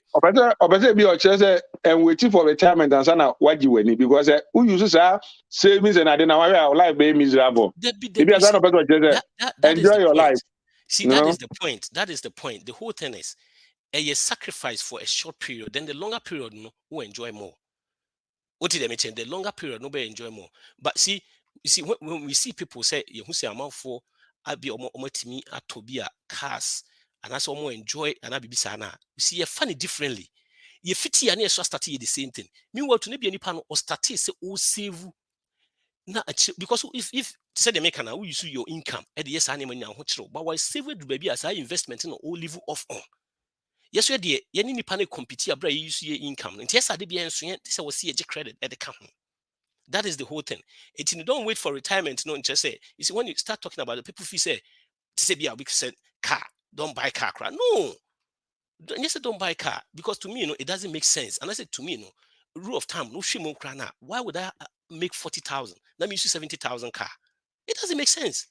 obese be say and waiting for retirement and sana waji weni because who uses savings and I our life be miserable. Enjoy your life. See, that is the point. That is the point. The whole thing is a sacrifice for a short period. Then the longer period, will enjoy more. What did I mention? The longer period, nobody enjoy more. But see, when we see people say, "You say I'm out for," I be almost me at Tobia cars. And that's all more enjoy and I be sana. You see, you're funny differently. You fit here and you start the same thing. Meanwhile, to maybe any panel or start say oh save now because if say the make now you see your income at the yes money but why save it baby as I investment in all live off on. Yes, you're the any panel compete abra you see your income. And yes, I did be answering this I will see a credit at the company. That is the whole thing. It's don't wait for retirement, no just say you see when you start talking about the people who say to say we said car. Don't buy car. No. Yes, don't buy car because to me, it doesn't make sense. And I said to me, rule of thumb, no shimo krana. Why would I make 40,000? Let me use 70,000 car. It doesn't make sense.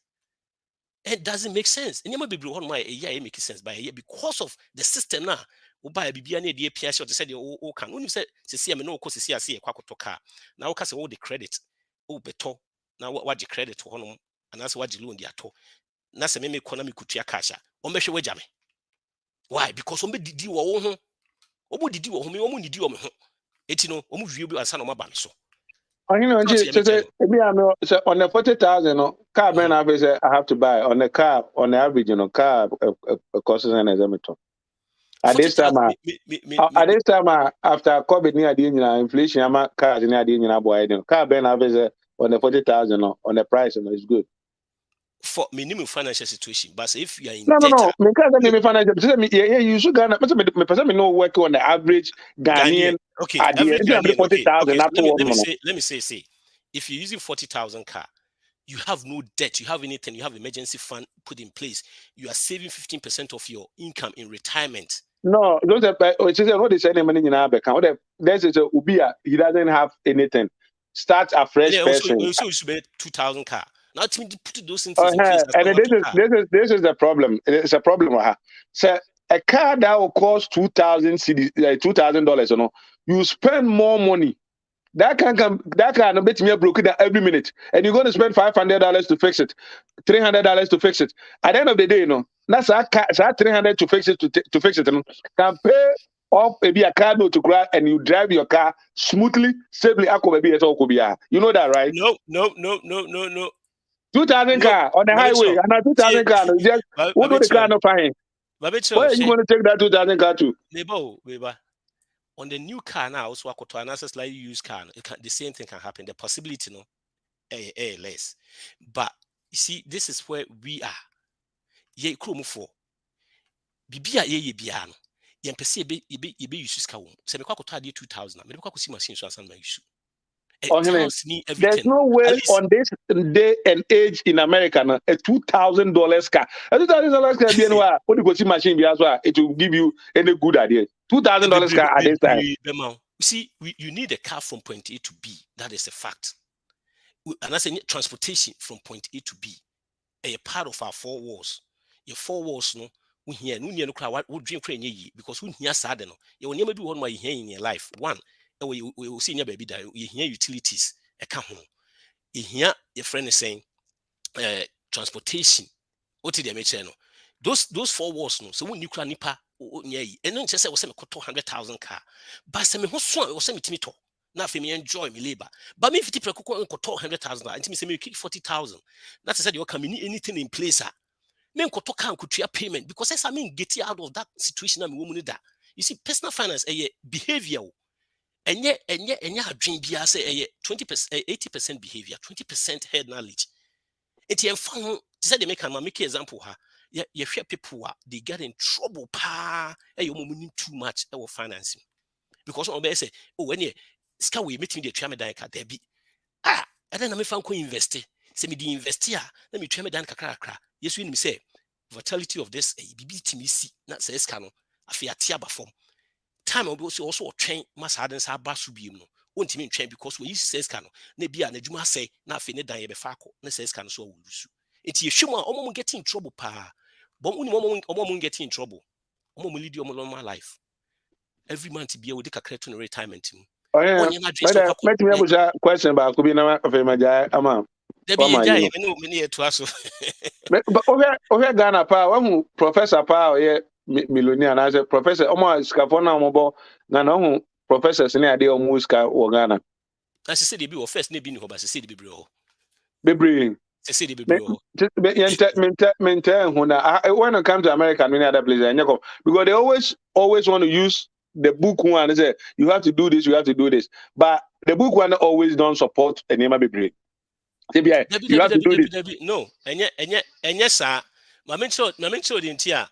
It doesn't make sense. And you might be on my year make sense by a year because of the system now. Who buy a BBN the API shot said you can when you said see I no course see a quack car. Now cause all the credit. Oh beto. Now what the credit to honor and that's what you loan the ato. That's a meme economic kutia kasha. Why? Because didi wo ho. Didi wo ho me didi wo me ho. Eti no wie bi ansa na ma ba me so. On the 40,000 car man I have to buy on the car on the average car costs an example. At this time after COVID near the inflation ama cars near the boy car ben average on the 40,000 on the price is good. For minimum financial situation, but if you are in no, me financial. You should Ghana. Me no work on the average Ghanaian. Okay, average Ghanaian, 40,000. Let me say, if you're using 40,000 car, you have no debt, you have anything, you have emergency fund put in place. You are saving 15% of your income in retirement. No, those are what they say. Money in our account. There's a Ubia. He doesn't have anything. Start a fresh person. Also, you should be 2,000 car. Now, to put those things in place. And this is the problem. It's a problem. So a car that will cost $2,000, you spend more money. That car no bet me broke down every minute, and you're going to spend $500 to fix it, $300 to fix it. At the end of the day, That's a 300 to fix it to fix it. Can pay off maybe a car note to cry and you drive your car smoothly, safely. You know that, right? No. 2,000 car on the highway and a 2,000 car. Just what do the car not fine? Where are you going to take that 2,000 car to? Neighbor. On the new car now, also an access like used car, the same thing can happen. The possibility, no, less. But you see, this is where we are. Ye krumu for. Bibia ye biano. Yen pese ye be use ka won. Se me kwa koto ade 2,000. Me kwa kosi machine so asan ma use. There's no way on this day and age in America, no, a $2,000 car. A $2,000 car, be anywhere. What you go see machine be as well, it will give you any good idea. $2,000 car at this time. You see, you need a car from point A to B. That is a fact. And that's a transportation from point A to B. A part of our 4 walls. Your 4 walls, no, we hear no cry what dream crane ye because we hear sad no. You will never be one way here in your life. One, we will see your baby die. You hear utilities. A come home. You hear your friend is saying transportation. What did they mention? Those 4 walls, no. So when you cry nipa, and then just say was 100,000 car. But some who saw was me to. Now for me enjoy me labor. But me 50 preko ko 100,000 and me say me kick 40,000. That is said you can anything in place. Me ko to can could payment because I mean get out of that situation I'm woman that. You see personal finance behavior. And yet dream be say 20% 80% behavior, 20% head knowledge. It you found said they make example ha. You hear people they get in trouble pa you too much our financing. Because on say oh when you ska we meet me the try dan ka there be and then I found invest say me the invest here let me try me dan kakra yes we say volatility of this BBT me see not say ska no afia tia ba form time also train mass harden sa ba su bi no wontimi train because we use say ska no na bia na djuma say na afi ne dan ye be fa ko na say ska no so wulusu enti ehwemu a omom get in trouble pa but omom get in trouble omom lead your normal life every month be able to kakra to retirement mu. Oh yeah. Let me have a question about could be na of Majai ama. There be a many to us. But over Ghana pa one professor pa yeah millionaire na say professor omo scafona omo na no professors ni ade omo ska wo Ghana. As say dey be first na be ni ho ba say dey be ho. Bebre. Say dey be ho. Maintain when it comes to America and many other places because they always want to use the book one and say you have to do this, but the book one always don't support a name be you have to do this. No, and yes, sir. My mentor the entire.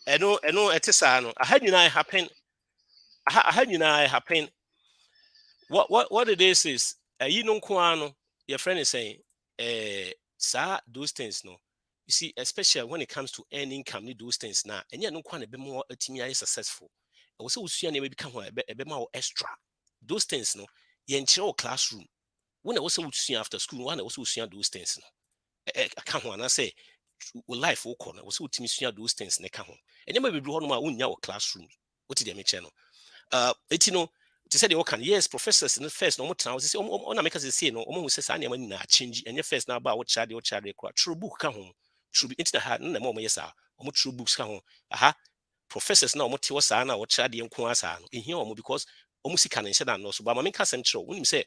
I know it is no. I had happen. Happen. What it is you know kwano. Your friend is saying, sir, those things no. You see, especially when it comes to earning income, those things now, and you know quite a bit more successful. I was also see maybe become a bit more extra. Those things no, you enter classroom. When I was see after school, one I was see those things. I can't want to say life will corner was so see those things ne can. And then maybe one more in your classroom. What did they make channel? It to say they can yes, professors in the first no time say on make us say no almost say any money na change and your first now about what child true book can home. True internet hard no more yes true books can home. Aha. Professors now what was na what child the nko asa no here because almost can nhyɛ no so but ma menka central when you say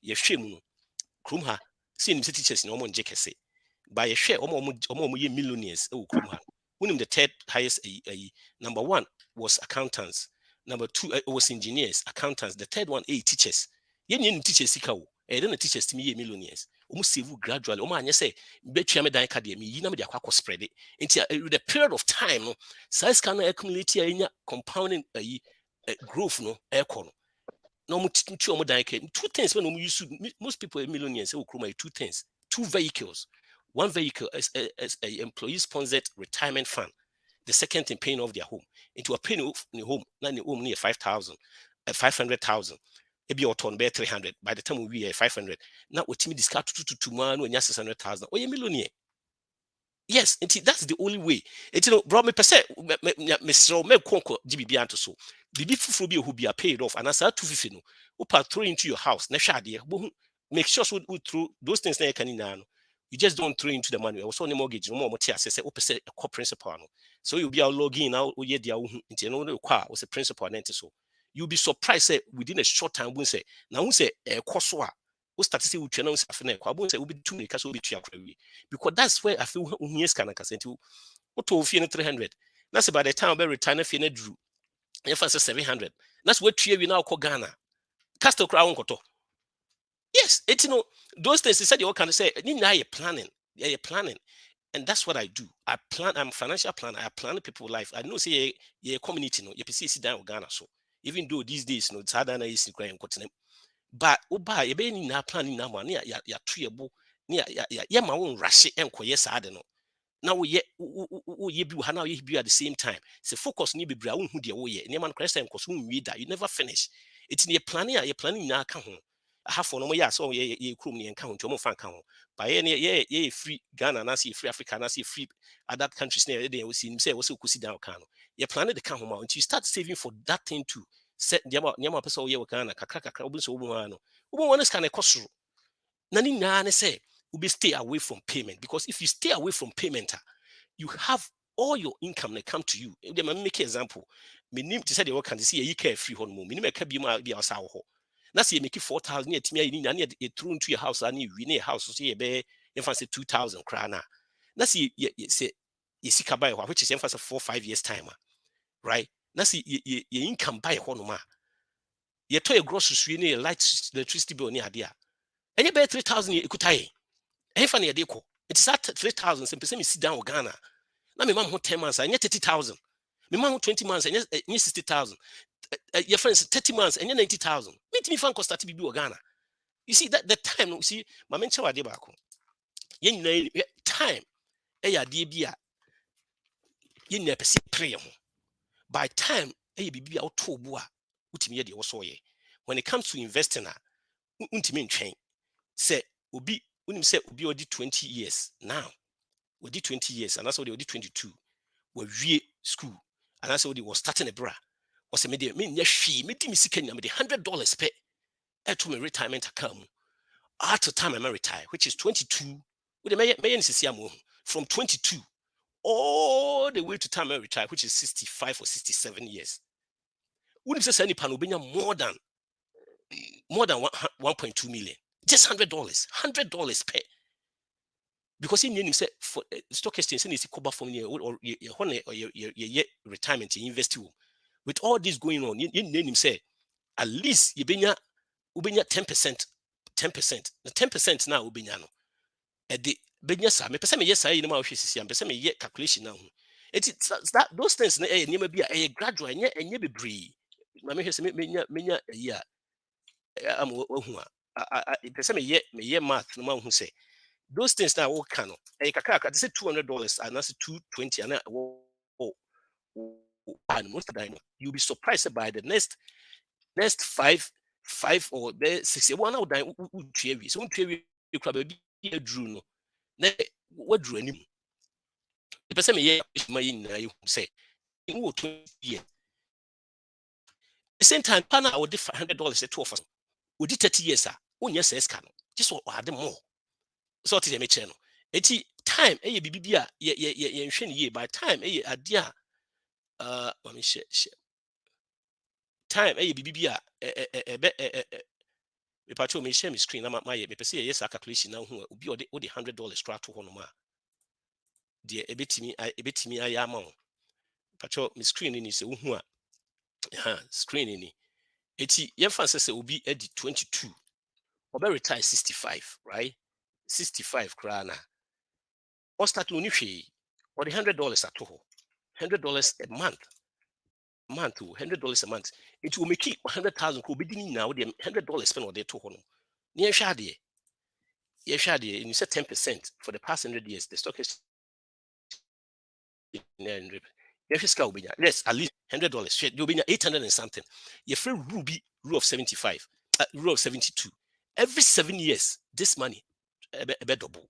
yɛhwɛ mu no krom ha see nim teachers no ɔmo kɛse but yɛhwɛ ɔmo yɛ millionaires ɛwɔ krom ha when the third highest number 1 was accountants, number 2 was engineers, accountants, the third one teachers yɛn teachers sika wo then the teachers to me yɛ millionaires ɔmo save gradually ɔmo anya sɛ betwa me dan ka de me yi na me de akɔ spread it into the period of time no size can accumulate anya compounding growth no ɛkɔ no two things when we use most people are millionaires say two things, 2 vehicles. One vehicle is a employee sponsored retirement fund. The second thing paying off their home. Into a paying off in the home, now the home near 500,000. Maybe your turn bear 300. By the time we are 500, now we team discard to man when you're 600,000 or a millionaire. Yes, that's the only way. Bro, me percent Mr. Me konko GBB anto so. Bibi fufu bi who be paid off and as 250 no. Upa throw into your house. Na shade make sure so through those things na can na no. You just don't throw into the money. Also, on the mortgage, no more material. Say, opposite a core principal. So you'll be out logging now. Oh yeah, you know the car was a principal. So you'll be surprised within a short time. We say now we say a coursework. We start to see we channel after I won't say will be 2 minutes will be 3 because that's where I feel yes can I consent to what to fee 300. That's about the time I retire fee drew. If I say 700, that's what we now call Ghana. Castle crown koto. Yes, it's those things. They said you all can say, you're planning. Yeah, you're planning. And that's what I do. I plan, I'm a financial planner. I plan people's life. I know say a community, you see down Ghana. So even though these days, it's harder than is in continent. But you be in planning now, you're treeable, yeah, my own rush and yes, I don't know. Now we now you be at the same time. So focus ni be brown who dear way. Near man question because you never finish. It's near planning, you're planning now. I have for no more so ye crew and count to more fan count. By any free Ghana, and I see free Africa, and I see free other countries near they will see him say also could sit down can. You plan the count amount. You start saving for that thing too. Set Yama person ye Ghana, Kakaka, so Ubano. One is kind of cost. Nani na say will be stay away from payment because if you stay away from payment, you have all your income that come to you. Let me make an example. Me name to say the work can see a year free honeymoon. Minimum can be my be our sour. That's you make it 4,000 near to me. I need a through into your house. I need a house. So see a bear if I say 2,000 krana. That's you say you see buy which is emphasis 4-5 years time, right? That's your income buy honoma. You toy a grocery near light electricity bill near idea. And you bear 3,000 you could tie. If I need a it's at 3,000 and percent sit down Ghana. Now my mom 10 months and 30,000. My mom 20 months and 60,000. Your friends 30 months and 90,000. Meet me fan cost to be Ghana. You see that the time you see my mentor adebako. You time DBA you never see prayer. By time be out to boa utimi de also ye. When it comes to investing untimi train say obi unim say obi odi 20 years now. We did 20 years and that's what they did 22. We school and that's what they was starting a bra. Was a media mean yes she made me sick and $100 pay to my retirement account. At the time I retire, which is 22. With the from 22 all the way to time I retire, which is 65 or 67 years. Wouldn't say any panobina more than 1.2 million. Just $100 pay. Because he knew say for stock exchange is cover from your retirement you invest with all this going on you name him say at least you benya 10%. The 10% now ubenya no e de benya sa me pese me yes say you know hwesi am pese me ye calculation now it's that those things na e name bia e gradual enye bebre na me hwesi menya ya am ohu a pese me ye math no ma hu say those things now what can they say $200 and that's $220 and most of the time you'll be surprised by the next 5 or 6 one out so you could be drew no what drew any the person me say 20 years the same time partner I would $100 at 12 would 30 years on yes just what are more so to the channel. Eti time bibia ye ye by time adia let me share time bibia me patcho me share my screen na my me pese yes calculation now hu obi o de $100 try to hono ma de ebetimi ayama patcho me screen ni se hu a screen ni eti ye fan se obi edi 22 obe retire 65 right 65 krana or start to or the $100 at all. $100 a month. $100 a month. It will make it 100,000 could be now the $100 spent on their to home. Near Shadi. And you said 10% for the past 100 years. The stock is yes, at least $100. You'll be 800 and something. Your free rule of 75, rule of 72. Every 7 years, this money a double.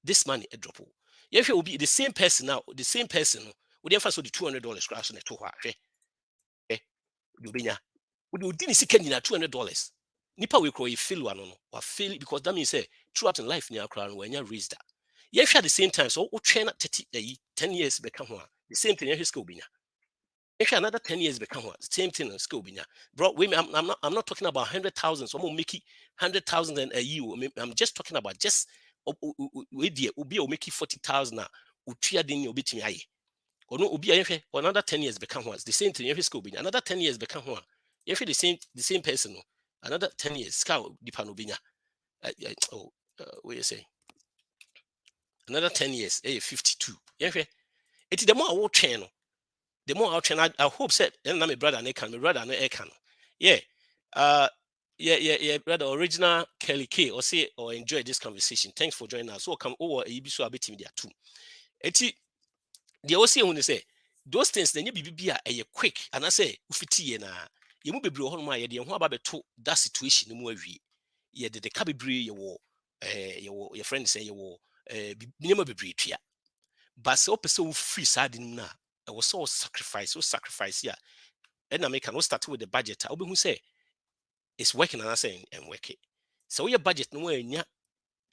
This money a double. If it will be the same person now, would the emphasis the $200 crash on the two you'll be now. Would you didn't see $200? nipa we call you feel one no or feel because that means say throughout in life near crown when you raised that. You at the same time so train at 10 years become one. The same thing you school binya. If another 10 years become one, same thing in school binya. Bro, I'm not talking about 100,000. So I'm gonna make 100,000 a year. I'm just talking about just ubi or make 40,000 now. Utria din obi timi aye. Or no ubi another 10 years become one. The same thing every school binya. Another 10 years become one. If the same person, another 10 years, scout dipano binya. What you say? Another 10 years, 52. It's the more I will train, the more I'll train. I hope said, and my brother and my brother and can. Yeah. Yeah, brother, original Kelly K or say or enjoy this conversation. Thanks for joining us. So come over a bit so a bit in there too. The OC when they say those things then you be a quick and I say ufiti na you move be bro hon ma ye de ho aba beto that situation mu awie. Ye de kabibri ye wo your friend say ye wo minimum bebree tua. But so person free side na I was so sacrifice yeah. And I make no start with the budget. Obi who say it's working and I say and work it. So your budget no way nya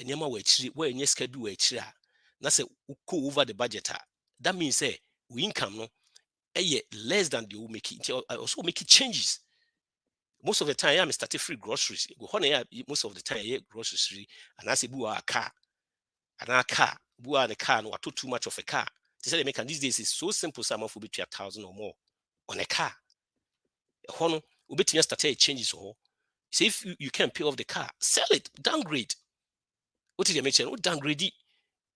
enyama we chiri we nya schedule we chiri a na say go over the budget. That means say we income no less than the make it. I also make it changes. Most of the time I'm starting free groceries. Go on most of the time groceries free and I say bu a car. And our car, bua the car, no, too much of a car. They say they make these days is so simple. Someone will be 1,000 or more on a car. Hono, will be to start changes or see if you can pay off the car, sell it, downgrade. What did you mention? What downgrade?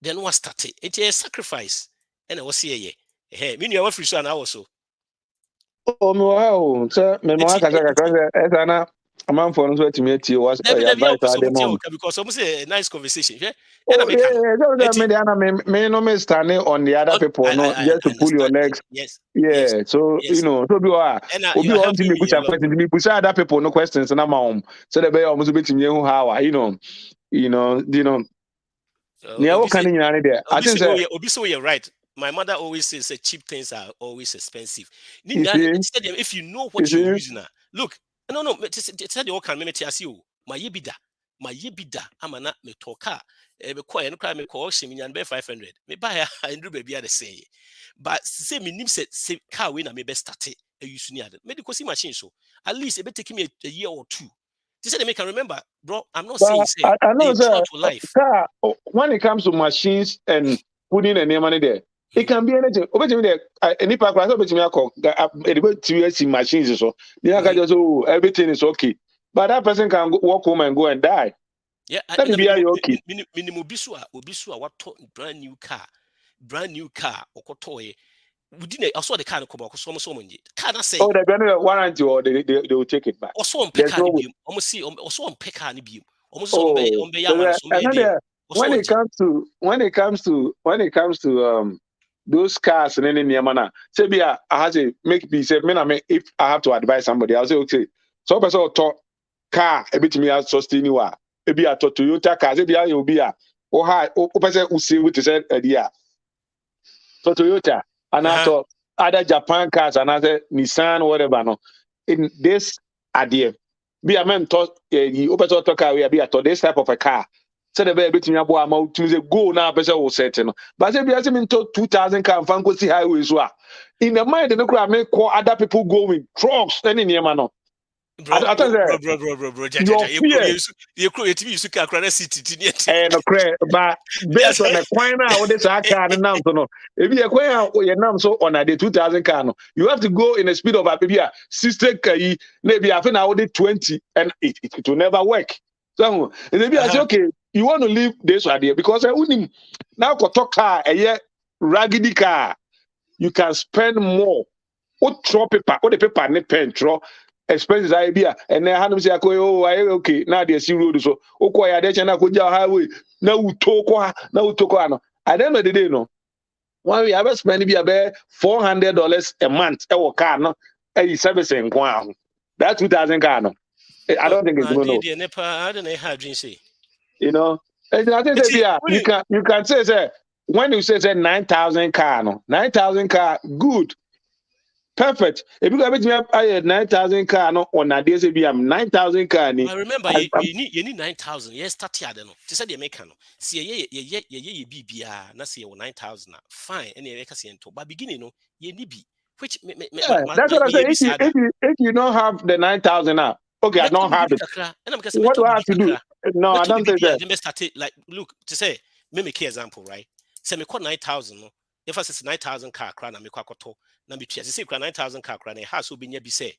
Then what start it? It's a sacrifice. And I was here. Hey, me you free so now also. Oh, wow, sir, me mo aka esa na amanfo no so atimi ati was advice ade mom because almost a nice conversation. Yeah, me no me standing on the other people no just to pull your legs. Yes. Yeah, so you know, so be obi want to me push question me push other people no questions na ma so the be almost betimi ehu how you know near what can you there I think obi so you're right. My mother always says that cheap things are always expensive. If you know what you're using, look, no, it's not the can me tell you. My yebida, I'm not me talker. Me call and cry me call me and be 500. Me buy and do baby the say. But say me name say car win and me best start it. You should need medical machine so at least it be taking me a year or two. They said they make remember, bro. I'm not saying I know sir, car, when it comes to machines and putting a name on it there. It can be anything. Obetimi there, any park class, obetimi akọ. The machines so. The other just everything is okay, but that person can walk home and go and die. Yeah, that be okay. Minimum obisu what brand new car. Okotoye. We didn't. I saw the car come back. So money. Can I say? Oh, they're gonna warrant you or they will take it back. Also on pick car ni almost see. Also on pick car ni bi. Almost on be. When it comes to those cars and any niamana, say be I has a make me say me if I have to advise somebody, I'll say okay. So person talk car a bit me as sustain you are. Maybe a Toyota car, say be I will be a or high or person who say with said idea. So Toyota and I thought other Japan cars and other Nissan whatever no. In this idea, be a man thought he open talk car we be a this type of a car. So the baby to me about to go now person will set no. But say be as me to 2,000 car fan go see highway so. In the mind the crowd make call other people going trucks any near man no. Bro. You create me to car credit city. No credit, but based on the coin now what this car and now so no. If you acquire your name so on a 2,000 car no, you have to go in the speed of maybe a 60 km, maybe I think now 20 and it will never work. So maybe I say okay. You want to leave this idea because now talk car a raggedy car, you can spend more. What throw paper, what the paper and pen throw expenses idea, and then hand say okay, now they see road so okay, I then go highway. Now we talk no. At the end of the day, no. When we have spend be about $400 a month, our car no, a service in Guam. That's 2,000 car no. I don't think it's going to. I don't know how to say. You know, and I think you can say when you say 9,000 car, no, 9,000 car, good. perfect. If you go to buy 9,000 car no on a day say be am 9,000 car ni. I remember you need 9,000. Yes, start here no. To say the make no. See ye BBA na say 9,000. Fine, and you make us into. But beginning no, ye need be. Which that's what I say. If you don't have the 9,000 now, okay, I don't have it. What do I have to do? No, I don't say that. Let start it like look to say. Make a key example, right? Say me call 9,000 no. If I say 9,000 car na me kwakoto na me tua. Say 9,000 car na house will be near be say.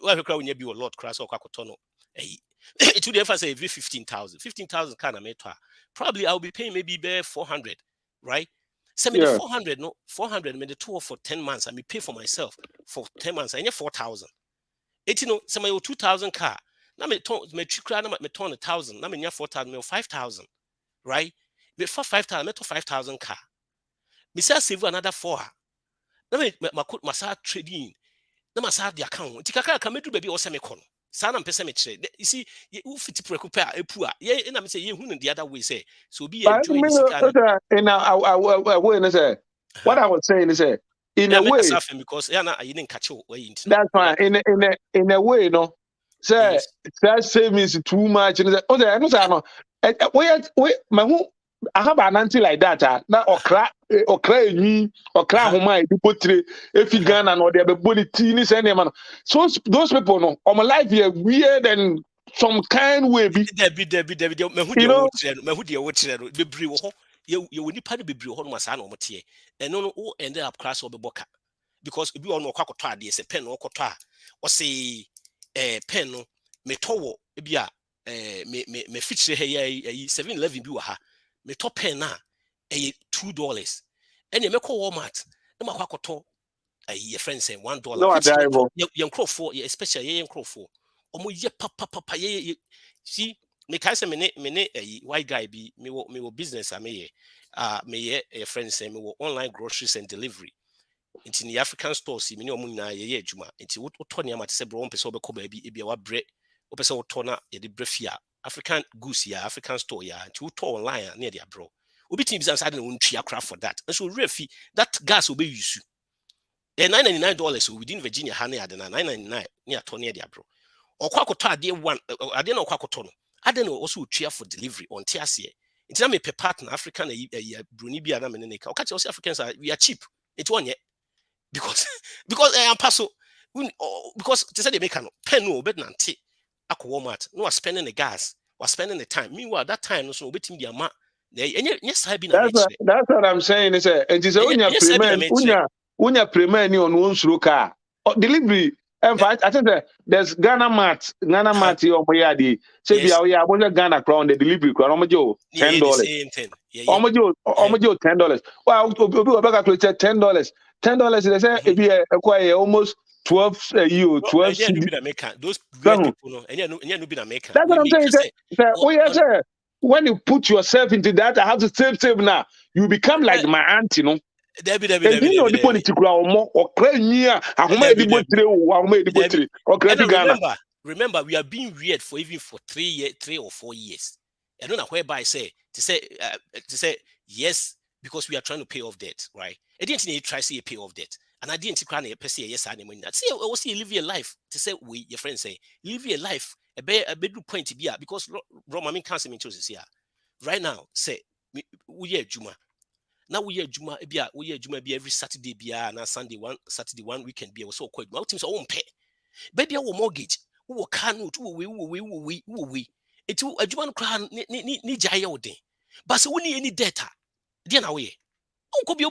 Why crowd will be a lot crash or kwakoto no. It would if I say every 15,000. 15,000 car na me tua. Probably I'll be paying maybe bare 400, right? Say me the 400 no 400 me the tour for 10 months. I me pay for myself for 10 months. I need 4,000. 18 no say my 2,000 car. Na me turn me chukra na me turn 1,000. Na me near 4,000 me 5,000. Right? Before 5,000, I 5,000 car. Me say save another 4. Na me ma start trading. Na ma start the account. Ti kakra ka me do baby o se me kono. Sa na mpese me kire. You see, you fit prepare epua. Ye na me say ye hu the other way say. So be enjoy this kind. What I was saying is in a way because na you didn't catch you. That's fine. In a way, no. Say that savings too much. Okay, I know say we I have an auntie like that. Now okra homa edipotire if you Ghana no dey be body tea send man. So those people no my life here weird and some kind way be. Me who dey watch no bebre wo ho. You nipa no bebre ho no masa na omote. And no end up class or be boka. Because if you on kwakoto ade se pen no koto a o say pen no me towo bia me feature here 711 bi wa ha me top pen na $2 and you make Walmart na makwakoto your friend say $1 no your crowfo especially your crowfo omo ye papa ye see me kai say me white guy bi me wo business me ye your friend say me wo online groceries and delivery in the African stores me omo nyina ye adwuma nti wo to ne amate say bro won pese obekọ ba bi e bia wa bre wo pese wo to na ye de bre fia African goose ya African store ya nti wo to online na de abro obi tin bisa say na won twa kra for that and so refi that gas obe use $999 within Virginia ha na ade na $999 ne ato ne de abro okwa akoto ade one ade na okwa akoto no ade na also twa for delivery on tiase nti na me pe partner African bruni bia na me ne ka okache us Africans we are cheap it one because I am paso because they said they make no pen no bet nante akọ Walmart no was spending the gas was spending the time meanwhile that time no so obetim dia ma yes I be na that's what I'm saying is it is unya premier ni on one suru car delivery in fact I think there's Ghana Mart your boy say bia we are Ghana crown the delivery crown omojo $10 omojo $10 well obi calculate $10 they say if you acquire almost 12 you 12 those great people no no be na make that's what I'm saying when you put yourself into that I have to save now you become like my auntie no remember we are being weird for even for 3 or 4 years. I don't know whereby say to say yes because we are trying to pay off debt, right? I didn't need to try to pay off debt. And I didn't try to say yes, I didn't see I was live your life to say we your friends say live your life a bedroom point to be because Roman can't say me chooses here. Right now, say we are Juma. Now we are Juma be every Saturday be and Sunday one weekend be so quite my teams own pay. Baby our mortgage, who will cannot we it a Juma crown ni jaya day. But so we need any data. Dear now we could be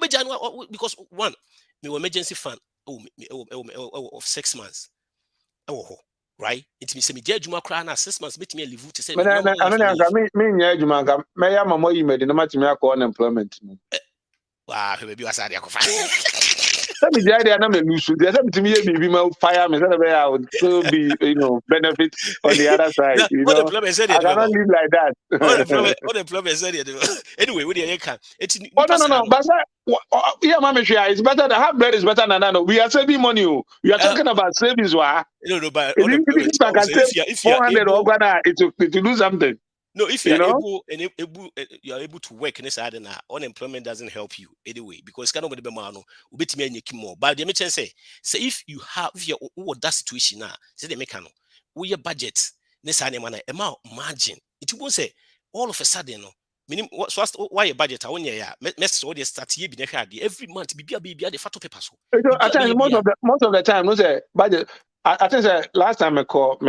because one my emergency fund of 6 months. Oh right? It means me Juma crown 6 months make me live to say me ya mama you made no match me call unemployment. Wow, maybe was I Let me the idea na me lose. There's something me be my fire me say I would still be benefit on the other side. I cannot live like that. What the problem said anyway, what the can no, but yeah, mama, it's better to have bread is better than that. We are saving money. We are talking about savings. No, but if I can save 400 or Ghana, it will do something. No, if you are you are able to work in this side, and unemployment doesn't help you anyway because kind of the man ubet me more. But the mention say if you're that situation now, say the mechano, we your budget, this animal amount margin. It won't say all of a sudden no. Meaning so why your budget on ya mess all the start ye be every month be the fat paper so. I think most of the time no say budget. I think last time I call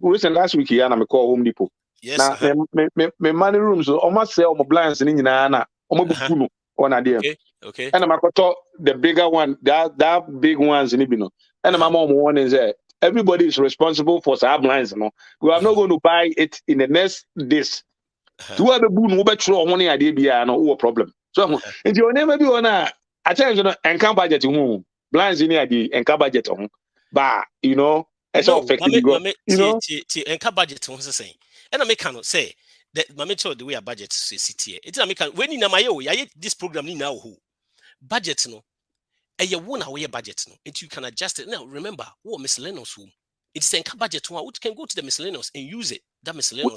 recent last week here and I call Home Depot. Yes. Now me money rooms so almost say my blinds in na omo on a day. Okay. And I'm the bigger one, that big ones in Ibino. And my mom one is everybody is responsible for our blinds. No, we are not going to buy it in the next days. To have a boon over throw money idea no problem. So if your name maybe on I tell you and can budget blinds in the idea and can budget on. But you know, it's all effective. You know, and can budget on saying. And I make cannot say that my mentor the way a budget city. It's make when in my this program now who budget no and you won't away budget no and you can adjust it. Now remember what miscellaneous who it's a budget one which can go to the miscellaneous and use it. That miscellaneous.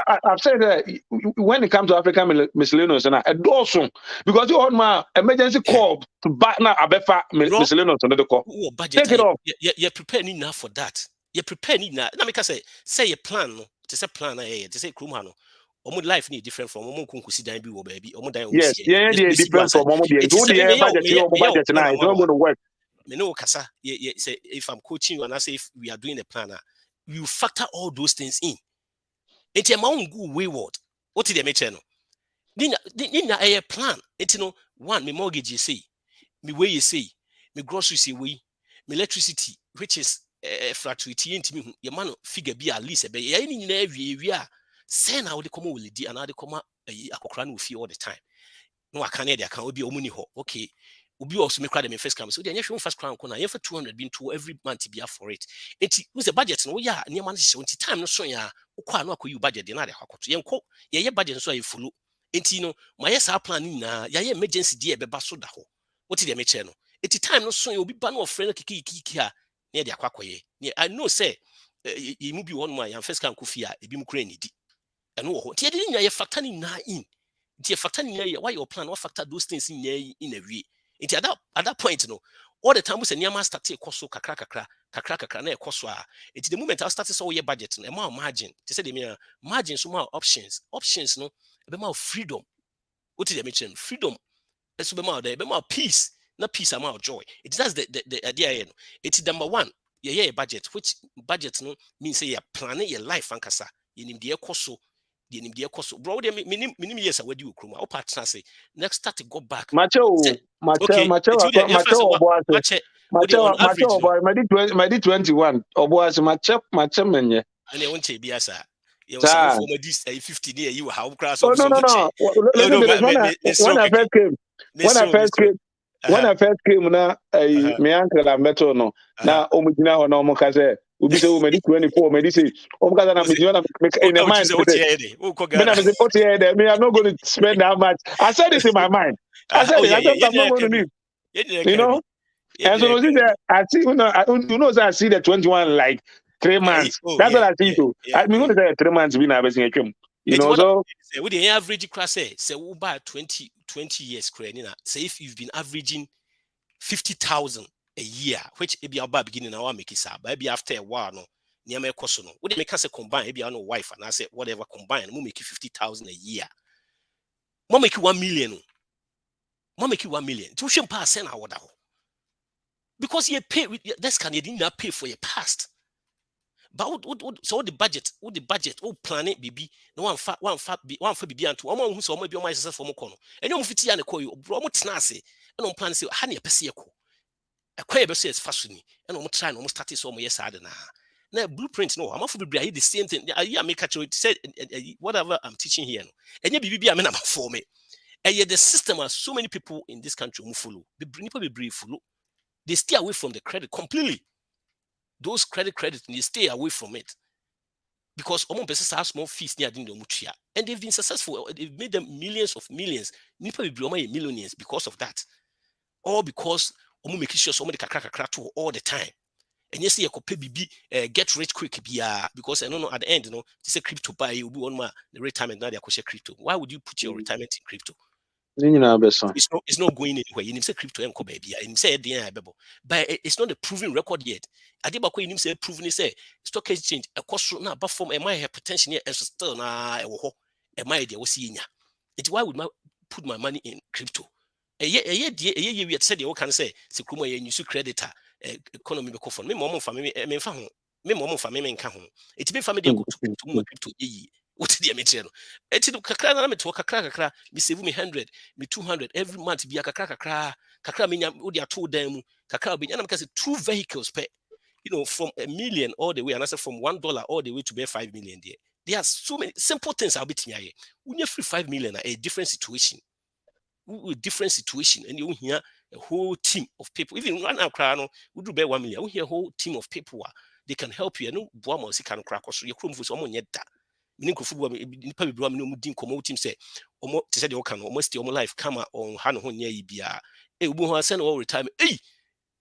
I've said that when it comes to African miscellaneous and a dozen because you on my emergency call to back now abefa miscellaneous under the call. Budget take it off. You're prepared enough for that. You're prepared enough. Now make say a plan no. To say plan to say krumano omo life need different from omo kunkusi dan bi wo baby omo dan yes different from omo budget now it's not going to work. Me no kasa say if I'm coaching you and I say if we are doing a plan you factor all those things in enti ma go wayward what did they make no ni a plan enti no one me mortgage you say me way you say me groceries you way me electricity which is fraternity intimi your man figure be at least be ya ni nyina awie a say na wo de komo wolidi ana de koma akokra na ofi all the time no aka na de aka obi omuni ho okay obi also make crowd me first come so de anyehwe first crown na yefa 200 bin to every month be for it enti we say budget no ya ne man hye enti time no so ya ukwa no akoyi budget de na de akoto yenko ye budget so ya follow enti no my yes plan ni na ya emergency de e beba so da ho what dey me che no enti time no so ya obi ba no friend kiki a near the aquacoye. I know, say, you move on my first can kufia, a bim cranny. And no, Tia didn't ya factoring na in. Tia factoring why your plan or factor those things in a way. It's at that point, no. All the time we say Niama start to cost kakra na ekoswa. It's the moment I started so your budget and more margin. To say the margin so more options no a bit more freedom. What did they mention? Freedom. It's be more there, be more peace. Not peace amount of joy. It does the idea. It's number one. Yeah, budget. Which budget no means say you're planning your life. Ankasa. You need the cost. You need the cost. Bro, minimum years away you kruma. Or partner say next start to go back. Macho. My 21. Macho menye. And you won't say biasa. You was for this 50 year you how crash. No. When I first came na me uncle Meto no na omugina ho na omuka say obi say o medi 24 medi say omuka na me in the mind me I'm not going to spend that much. I said it in my mind. I said I'm not going to leave. You know? And so I see I see the 21 like 3 months. That's what I see too. I mean going to say 3 months we na be saying you know so with the average class say we buy 20 years credit. Say if you've been averaging 50,000 a year, which maybe about beginning now make it but maybe after a while no near my cost no. Would make us combine maybe I know wife and I say whatever combine we make it 50,000 a year. Mom make you 1 million. Mom make you 1 million. Tuition pass send our because you pay with this can you didn't pay for your past. But so the budget, plan it, baby. No one for baby and two. One who saw maybe on myself for Mokono. And you fit and call you, bro, tenacity. And on plan say, honey, a pesiaco. A quay is fashion. And I'm trying almost start so my yes, I don't know. Now, blueprint, no, I'm off to be the same thing. I make a choice, said whatever I'm teaching here. And you be a man for me. And yet the system has so many people in this country who follow. People be brief, they stay away from the credit completely. Those credit, they stay away from it because businesses have small fees near the mutual, and they've been successful. They've made them millions of millions. Nipa will be millionaires because of that, all because making sure somebody can crack all the time. and you see a copy BB get rich quick because I don't know at the end, you know, this a crypto buy you be one more the retirement now they are crypto. Why would you put your retirement in crypto? It's not going anywhere. You need to say crypto and baby. You say but it's not a proven record yet. I did you say proven say stock exchange a cost now, but from a my potential here still na a my idea was seeing. It's why would I put my money in crypto? A year we had said you can say Sikuma you creditor economy be for me mom for me mom for me nka ho. It be family go to crypto what did you mention? Eti kakra na me to kakra me save me 100 me 200 every month be kakra me nya wo dia to dan mu kakra be nya na me say 2 vehicles per, you know, from $1 million all the way and I say from $1 all the way to be 5 million there are so many simple things I'll be telling you. When you free 5 million a different situation and you hear a whole team of people even right now cry no we do be 1 million we hear a whole team of people they can help you and no boa si kan crack so you krom fu so mo nyeda mini ko fu nipa bibro me no mudin komo team say omo te say de oka no omo stay omo life kama on ha no ho nya yi bia obu ho ase no retirement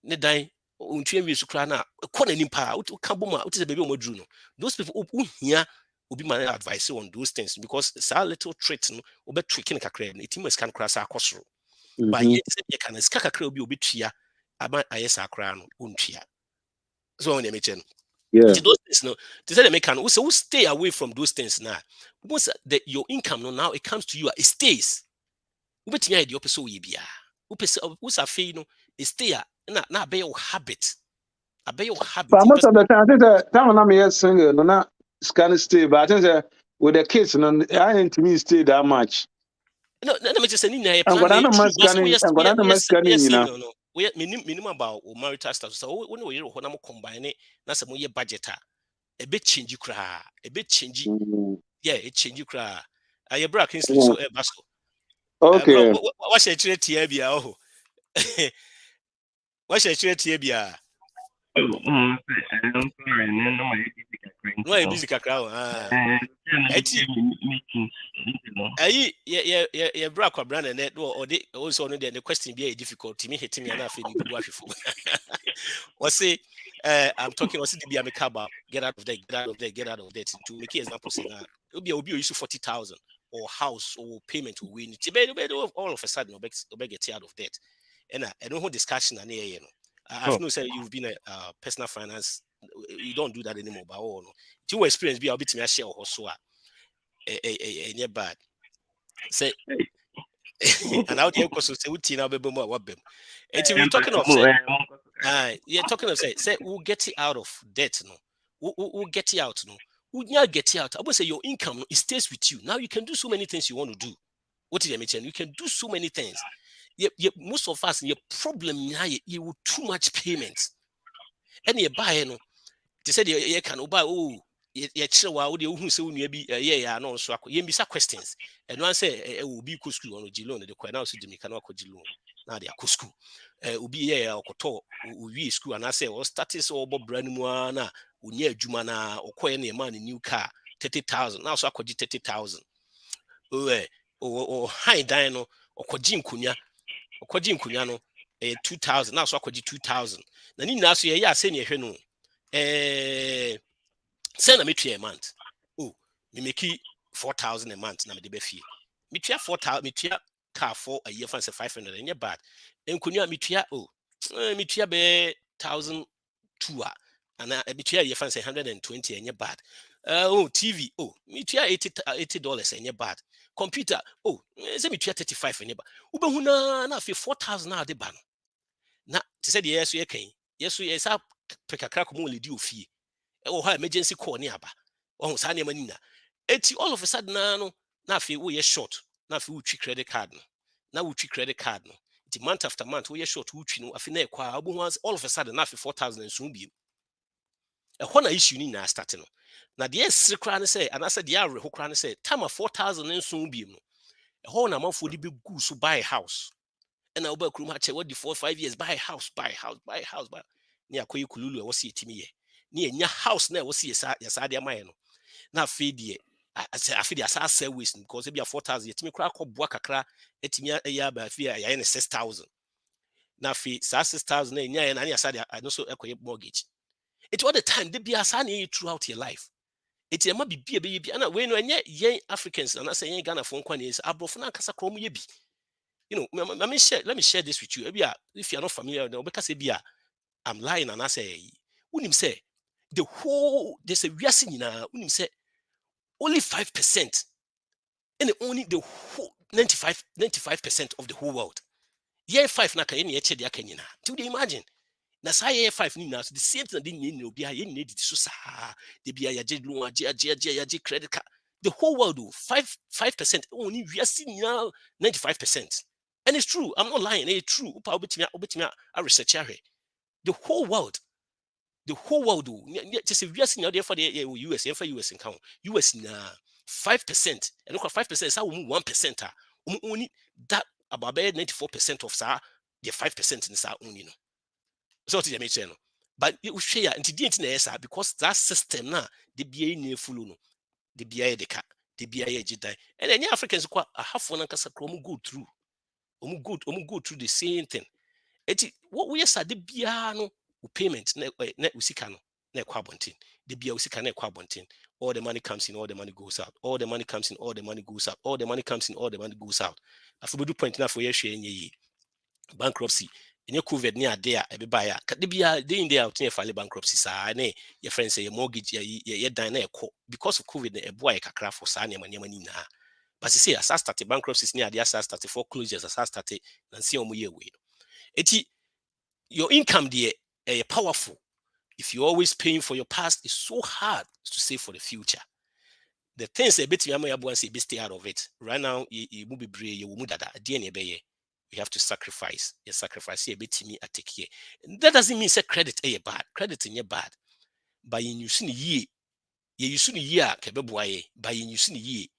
ne dan ontwe wi su kra na ko na nimpa o ka bom a o te say baby omo dru no those people who hear obi man advice on those things because it's a little trait no obe tweaking kakra no it must can cross akosoro but yet say can ska kakra obi tua aba ayesa akra no ontua so on the mechen those things no to say the make can so stay away from those things now once that your income no now it comes to you it stays ubetimi idea opese we bia upese usafe no it stay na be your habit but most of the time I think that time na me single no na scan stay but I think that with the kids no I ain't to me stay that much. No, let me just say, I'm gonna no. We minimum about marital status. So when we are combine it, that's a more budget. A bit change you cry, a bit change. Yeah, it change you cry. I bra Kingsley so basco. Okay. What's your trade TBA? Oh, what's your trade TBA? I'm sorry, no, I busy cacao. Yeah, bra kwa brand and or they also know the question be a difficult to me hitting me and I feel you do what say I'm talking also to be a makaba, get out of there to make it example saying it'll be issue 40,000 or house or payment will win all of a sudden or get out of debt. And I don't hold discussion and you know. I've no said you've been a personal finance, you don't do that anymore, but oh no. To experience be a bit me share or so a bad. Say and out here because say we now be more what them. We're talking of talking of say we'll get it out of debt no. We'll get it out no. We'll not get it out. I would say your income it stays with you. Now you can do so many things you want to do. What did I mention? You can do so many things. Most of us, your problem now you with too much payments. And you buy no. They said you can buy you chill while you who say you be no so you be questions. And one say it will be school on the loan the quite now so Jimmy cannot go loan. Now they are school. Will be or koto we school and I say or status or brand new na unya adwuma na okọ na man new car 30,000 now so akọji 30,000. High dan no okọji nkunya no 2,000 now so akọji 2,000 na ni na so ye ya se ne hwe no send me to a month me make 4,000 a month na me de be fie me tua 4,000 me tua car for a year for 500 and bad nkunya me tua me tua be 1,200 and me tua year for 120 and bad TV me tua $80 and bad computer say me tua 35 and bad ubehu na fi 4,000 na de ban na te say the yeso ye kan yeso ye sa pekakra ko mo le di ofie emergency call ni aba sa na mani na eti all of a sudden na fi wo ye short na fi wo twi credit card no the month after month wo ye short wo twi no afi na ekwa obo all of a sudden na fi 4,000 and so bi na issue ni na start no na the yes kra ne say and I said the are ho kra ne say time 4,000 and so bi no na manfo di be gu so buy house and I oba krum ha che what the 4-5 years buy house ni akoyi kululu e wo se etimi ye ni enya house na e wo se yesa de amaye no na afidi asa service because e be 4,000 etimi kra akọboa kakra etimi ya ba afia ya ne 6,000 na fi 6,000 na enya na asa de no so ekoye mortgage It's all the time. They be assigning throughout your life. It's a maybe be and when ye Africans and I say Ghana phone is abrofuna kasa krom ye bi. You know, let me share this with you. If you're not familiar, because I'm lying and I say, unim say there's a reason unim say only 5% and only the whole 95% of the whole world. Year 5 na kan ye chede aka nyina. Do you imagine? Na sa year 5 ni na so the same thing dey no bia ye need so sa de bia ya je loan ya credit card. The whole world 5% only we are seeing now 95%. And it's true. I'm not lying. It's true. Obetimia research here. The whole world just we are seeing now for the US for US account. US na 5%. And look at 5% is 1%. Only that about 94% of the 5% in sa only no. So what did I mention? But you share and didn't because that system now the BA near full no the BA the car the BA jidai and any Africans quite a half one kasa go through go through the same thing. What we are the BA no payment net usika no na kwabontin the BA usika na kwabontin. All the money comes in, all the money goes out. All the money comes in, all the money goes out. All the money comes in, all the money goes out. I do point now for your share bankruptcy. In your COVID near there, everybody, they in there out near file bankruptcy, sir. Your friends say your mortgage, your diner because of COVID, a boy can craft for Sanya money now. But you see, as I started bankruptcy near the as I started foreclosures, as I started, and see on your way. Your income there, powerful. If you're always paying for your past, it's so hard to save for the future. The things a bit you say stay out of it. Right now, you will be brave, you will move that DNA be. You have to sacrifice. You sacrifice a bit to me at take care. That doesn't mean say credit bad. Credit in your bad. By in using ye using year kebeboye by in using ye.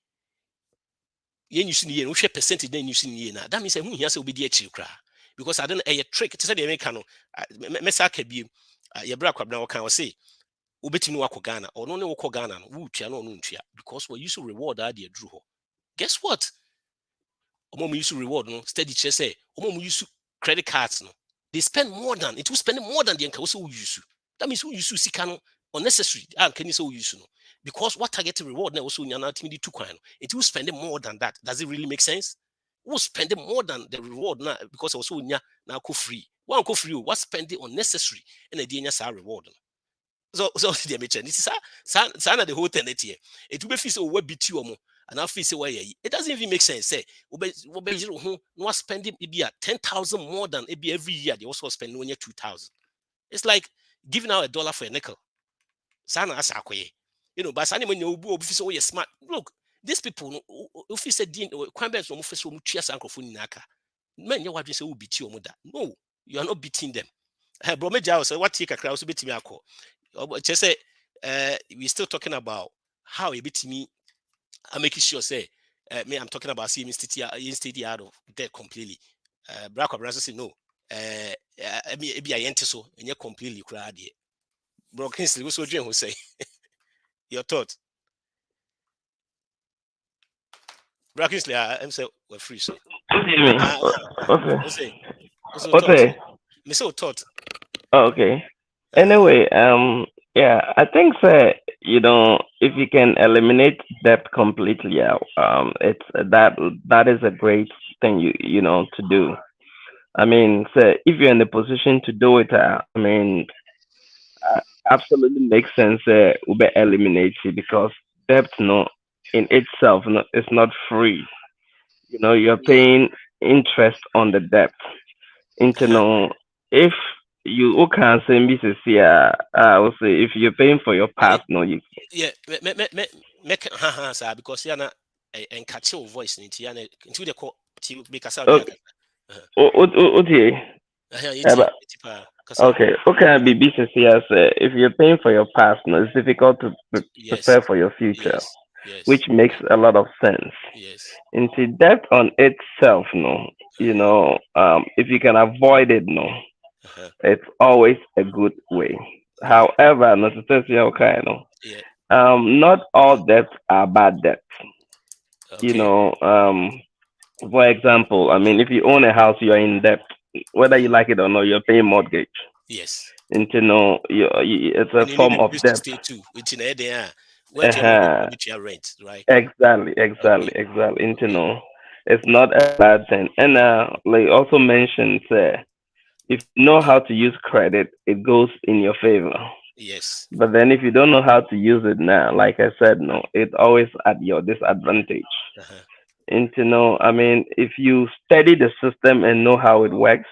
Yen using ye, no share percentage then using ye now. That means who here will be the cry. Because I don't a trick to say the American messaka be your brother now can say. Ubetinu wako Ghana or no wako Ghana no because we used to reward that dear drew. Guess what? Omo used to reward no steady chase say omo use credit cards no. They spend more than it will spend more than the enka also use. That means who use sika no unnecessary. Can you say use no? Because what target reward na also nyana ultimately too kwan. It will spend more than that. Does it really make sense? Who spend more than the reward now because also nya na go free. One go free what spend it unnecessary and the nya sa reward. So the mention this is the whole thing here. It will be feel we beat you and I feel say why it doesn't even make sense. Say no spending maybe 10,000 more than maybe every year they also spend 2,000. It's like giving out $1 for a nickel. Sana asakwe. You know, but Sani when you feel so smart. Look, these people if you said kwambes no first so mutia sankrofo naka. Men you what say we beat you no, you are not beating them. Bro me jaw say what take akra so betimi akọ. Just say we're still talking about how a bit me I'm making sure say I'm talking about seeing instead out of debt completely. Black Abrasa say no. Be a so and you're completely crowd here. Bro Kingsley, what's what you say? Your thought. Bro Kingsley, I'm say we're free, so. Okay. Me so thought. Okay. Anyway, yeah, I think if you can eliminate debt completely, it's that is a great thing to do. I mean, if you're in the position to do it, absolutely makes sense. We eliminate it because debt, in itself, it's not free. You're paying interest on the debt. If you can say, Mrs. I will say if you're paying for your past, you. Yeah, because yana and catch your voice into the court to make us out. Okay. Be business here. If you're paying for your past, it's difficult to prepare for your future, which makes a lot of sense. Yes. Into debt on itself, if you can avoid it, it's always a good way. However, not all debts are bad debts. For example, if you own a house, you're in debt. Whether you like it or not, you're paying mortgage. Yes. Into no, it's a And you form need a of place to debt. stay too. It's in there. Where you Uh-huh. your rent, right? Exactly, Okay. Into Okay. no, it's not a bad thing. And like also mentioned, if you know how to use credit, it goes in your favor. Yes. But then if you don't know how to use it now, like I said, no, it's always at your disadvantage. Uh-huh. Into no, I mean, if you study the system and know how it works,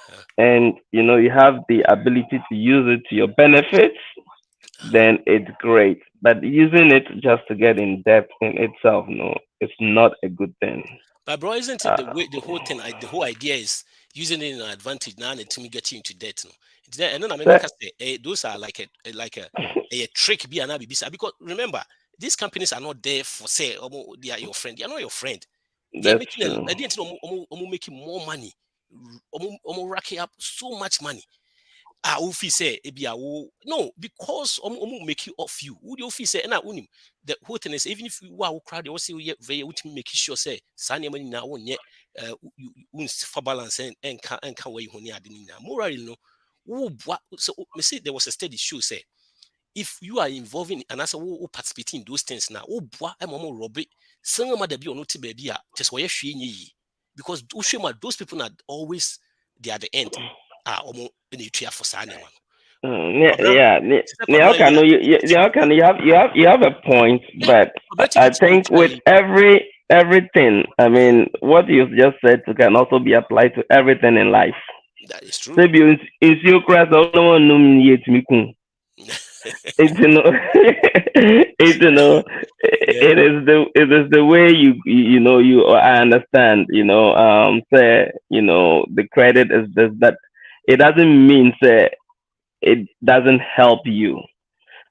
Uh-huh. and you have the ability to use it to your benefits, Uh-huh. then it's great. But using it just to get in debt in itself, no, it's not a good thing. But bro, isn't it the Uh, way the whole thing, the whole idea is using it in an advantage now and to me get you into debt. No? It's there, and then I mean, so, make us say, those are like a trick be an because remember, these companies are not there for say they are your friend. They are not your friend. They are that's making true. a they are making more money, racking up so much money. Ufi say ebia wo no because make you off you. Would you feel say na unim the whole thing is even if you are crowd you say you very make sure say sanya money na won yet for balance and can where you honey adini na morally no so me say there was a study show say if you are involving and as a participating in those things now boa e mo rob sanga ma da bi ono te baby a just where hwe nyi because those people are always they are the end omo na etua for sa nema no Yeah, kwabra yeah. Okay, no, yeah, okay, you have a point, but I think with everything, I mean, what you just said can also be applied to everything in life. that is true. So, if you cross, no one know yet me kun. It's Yeah. it is the way I understand, say, the credit is this, but it doesn't mean say it doesn't help you.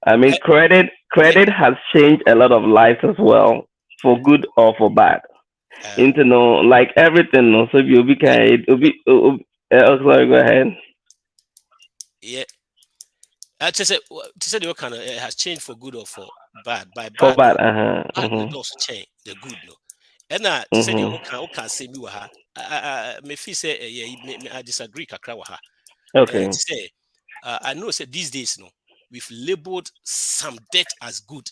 I mean, Eh, yeah. credit has changed a lot of lives as well, for good or for bad. Uh, Into no, like everything. No, so if you be kind, it will be. Sorry, go ahead. yeah. To say the kind of it has changed for good or for bad. By For bad bad, no, bad no mhm, also change the good no. And to say the mhm. can say me wa ha. Me feel say I disagree kakra wa ha. To Okay. say I know say these days no we've labeled some debt as good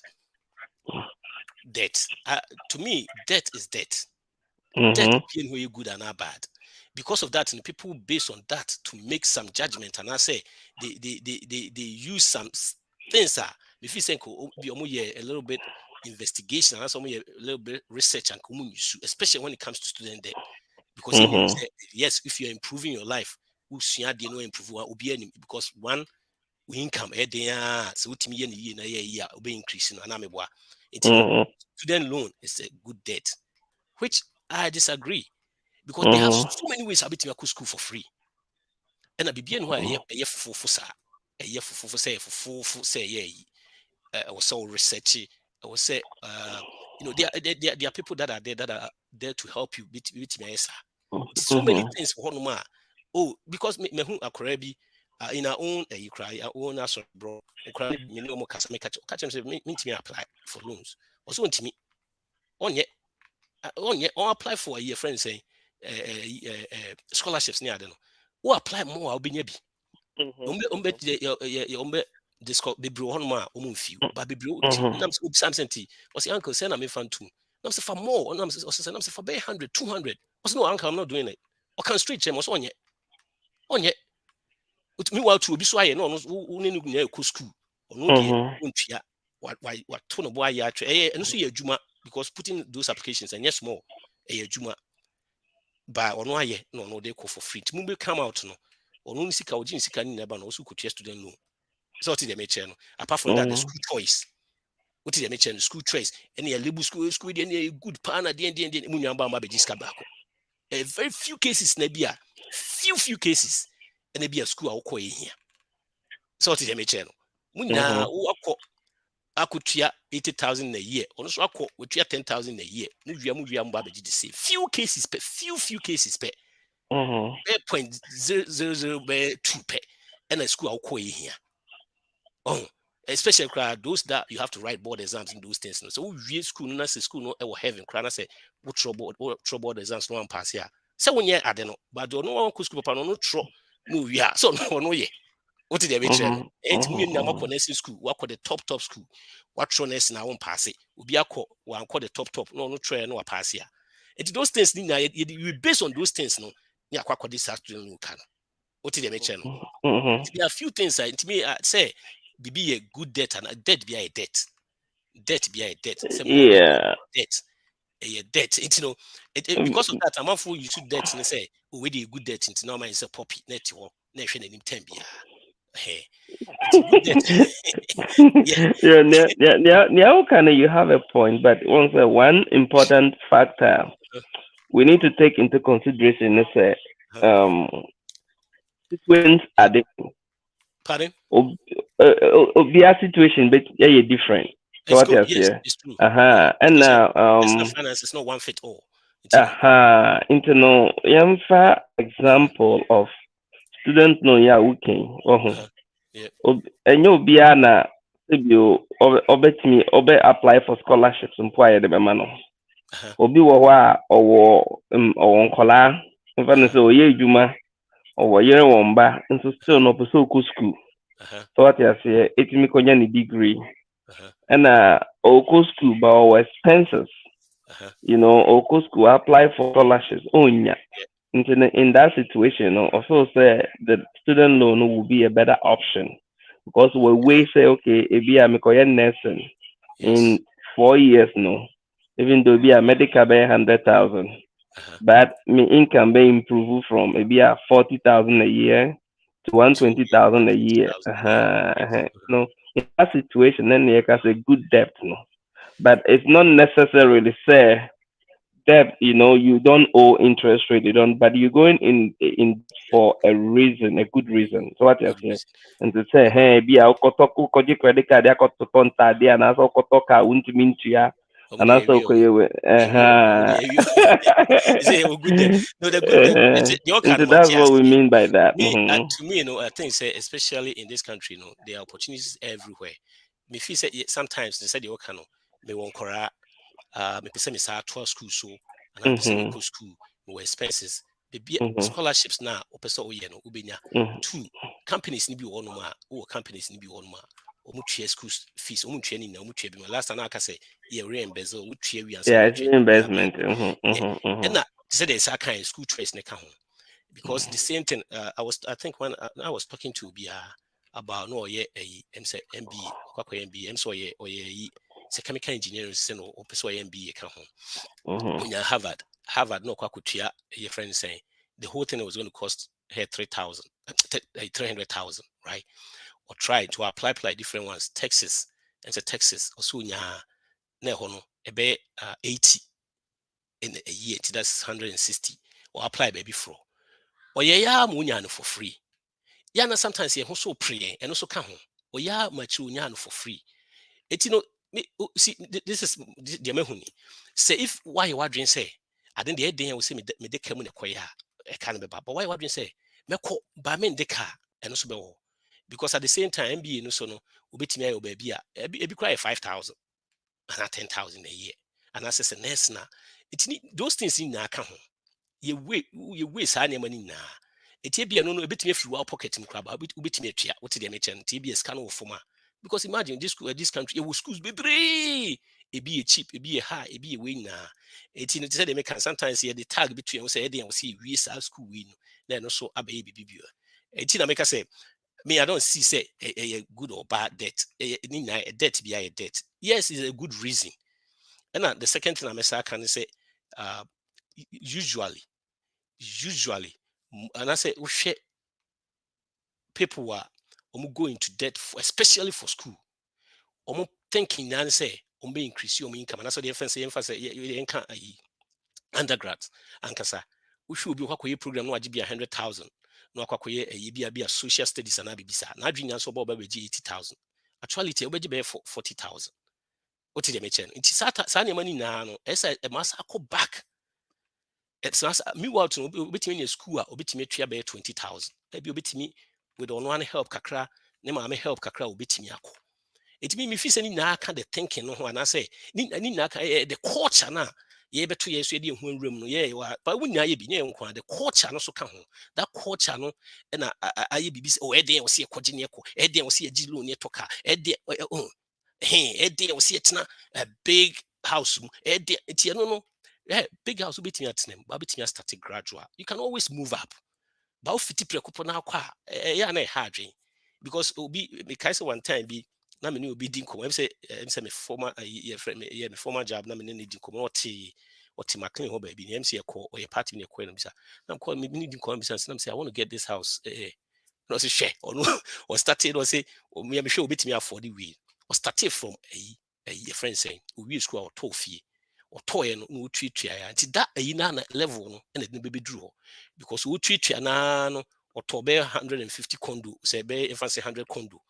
debt. To me, debt is debt. Debt Mhm, being where you good and not bad. Because of that, and people based on that to make some judgment. And I say they use some things if you think be a little bit investigation and some a little bit research and especially when it comes to student debt. Because in mhm, yes, if you're improving your life, improve because one income so what me be increasing and mhm, student loan is a good debt, which I disagree because they have mhm, so many ways to go school for free. And I be who a fufu sa a fufu say fufu say I was so researchy. I was say there are people that are there to help you with me. It's so many mhm, things for one man. Oh, because me who are bi in our own you cry our own as bro. Cry me no more catch him say me to me apply for loans. Also want me on apply for a year friend saying scholarships near no. Who apply more I'll be near mhm, umbe disco bebre on ma few but bebre mhm, nam something was uncle send me fan too nam say for more nam say for 100 200 was no uncle I'm not doing it or can street chem was on meanwhile to be so aye no no no school or no de mhm, untua what to no boy ya twa and so ye adwuma because putting those applications and yes more adwuma by ono aye no they call for free to come out no or no sika ojin sika ni neba no also could student loan so what the mention apart from that the mhm, school choice what did they mention school choice any a label school any good partner the mu nyamba ma be jiska baako a very few cases na bia few cases and e bia school a wokɔ here so what did they mention mu nyina mhm, wakɔ akotua 80,000 a year ono so akɔ wotua 10,000 a year no wia mu ba be the same few cases per few cases per mhm, 0.000 per and a school a wokɔ here. Oh, especially those that you have to write board exams in those things. So we school no say school no e will heaven cry say what trouble exams no one pass here. So when you I don't know, but don't know one school papa no tro no we are so no ye. What did they make? It mean na mako nursing school, work the top school. What try nursing na won pass it. Obi akọ wan call the top. No try no pass ya. It those things you based on those things no. Ni akwa this student no can. What did they make? There are a few things to me say be a good debt and a debt be a debt. Debt be a debt. Yeah. Debt. A debt. It's because of that, I'm not for you to debt and say, oh, we a good debt into normal is a poppy net or nation and 10 be. Hey, you have a point, but also one important factor we need to take into consideration is situations are different. Pardon? Their situation, but yeah, different. So what yes, it's true. And now finance is not one fit all. Internal example of students no ya working. And you'll be an apply for scholarships and prior the mano. Obi wa or nkola mfa say oye adwuma or yere womba nso still no pursue school. So what you say etimi konya ni degree. And oko school but our expenses. You know, oko school apply for scholarships. In that situation, also say the student loan will be a better option because we say okay, if you are nursing in 4 years, even though be a medical by 100,000, but my income may improve from maybe 40,000 a year to 120,000 a year. No, in that situation, then you can say good debt, but it's not necessarily say debt, you don't owe interest rate, but you're going in for a reason, a good reason. So what you're saying, and to say, hey, be a credit card, and also kotoka untimintia, and also that's what we mean by that. To me, I think especially in this country, there are opportunities everywhere. Me feel say sometimes they say they work me won kora me pese me sa 12 school so and I pese me go school no expenses be scholarships na opese oye no ubenya. Two companies ni bi won ma companies ni bi won ma omu tue school fees omu tue ni na omu tue bi ma last time I say ye reimburse omu tue wi answer investment and na say there's a kind school choice ne ka ho because the same thing I think when I was talking to be about no ye say MBA kwakwa MBA so ye say chemical engineering no opese MBA ka ho Harvard no kwakutia your friend saying the whole thing was going to cost her 300,000 right or try to apply different ones Texas also nya na hono ebe 80 in a year that's 160 or apply baby for or ya munya no for free ya na sometimes ye ho so pre and also ka ho or ya machi unya no for free see this is the mehuni say if why you wondering say I think the day I will say me de come in a choir a can be but why you wondering say me ko ba me de car and also be because at the same time MBA no so no obetimi ayo baby e be cry 5,000 and 10,000 a year and as say nurse na those things in na ka ho you wait sa na money na etibia no ebetimi free our pocket in crab obetimi atua what dey make chen TBS can of former because imagine this country it schools be three it be a cheap it be a high it be a win na it say they make sometimes here the tag between we say we see we school win then also abaye bibio it make say me I don't see say a good or bad debt a debt be a debt yes is a good reason and the second thing I can say usually and I say people are go into debt especially for school thinking and say increase your income and that's what the emphasis undergrads and kasa we should be a program no be 100,000 no be a social studies and abisa na adwenya so about 80,000 actually it be 40,000 what did they mention it is sa money na no esa e must go back it's not meanwhile to obetimi in school obetimi tua be 20,000 maybe obetimi with one help kakra ne ma help kakra obetimi akọ it mean me feel say ni na ka the thinking no ho and I say ni na ka the culture na ye beto ye so ye hu nwuram no ye wa but wunya ye bi nye nkwa the culture no so ka ho that culture no na aye bibi o eden wo se ekoje ne eko eden wo se agi loan ne toka eden eden wo se etena a big house eden tie no big house betimi atenem ba betimi start gradual. You can always move up. Ba o fiti prekopo na akwa ya na hardwin because obi me kai say one time bi na me ne obi din komo say me former me former job na me ne din komo oti McLean ho ba bi ne say ko o ye party ne ko no bisa na ko me ne din komo bisa na say I want to get this house no say share or started or say me show betimi afford the we or started from a friend saying we school or tofie or toy no treat ya nti that na level no and it be drew because we treat ya na no or to be 150 condo say be if I say 100 condo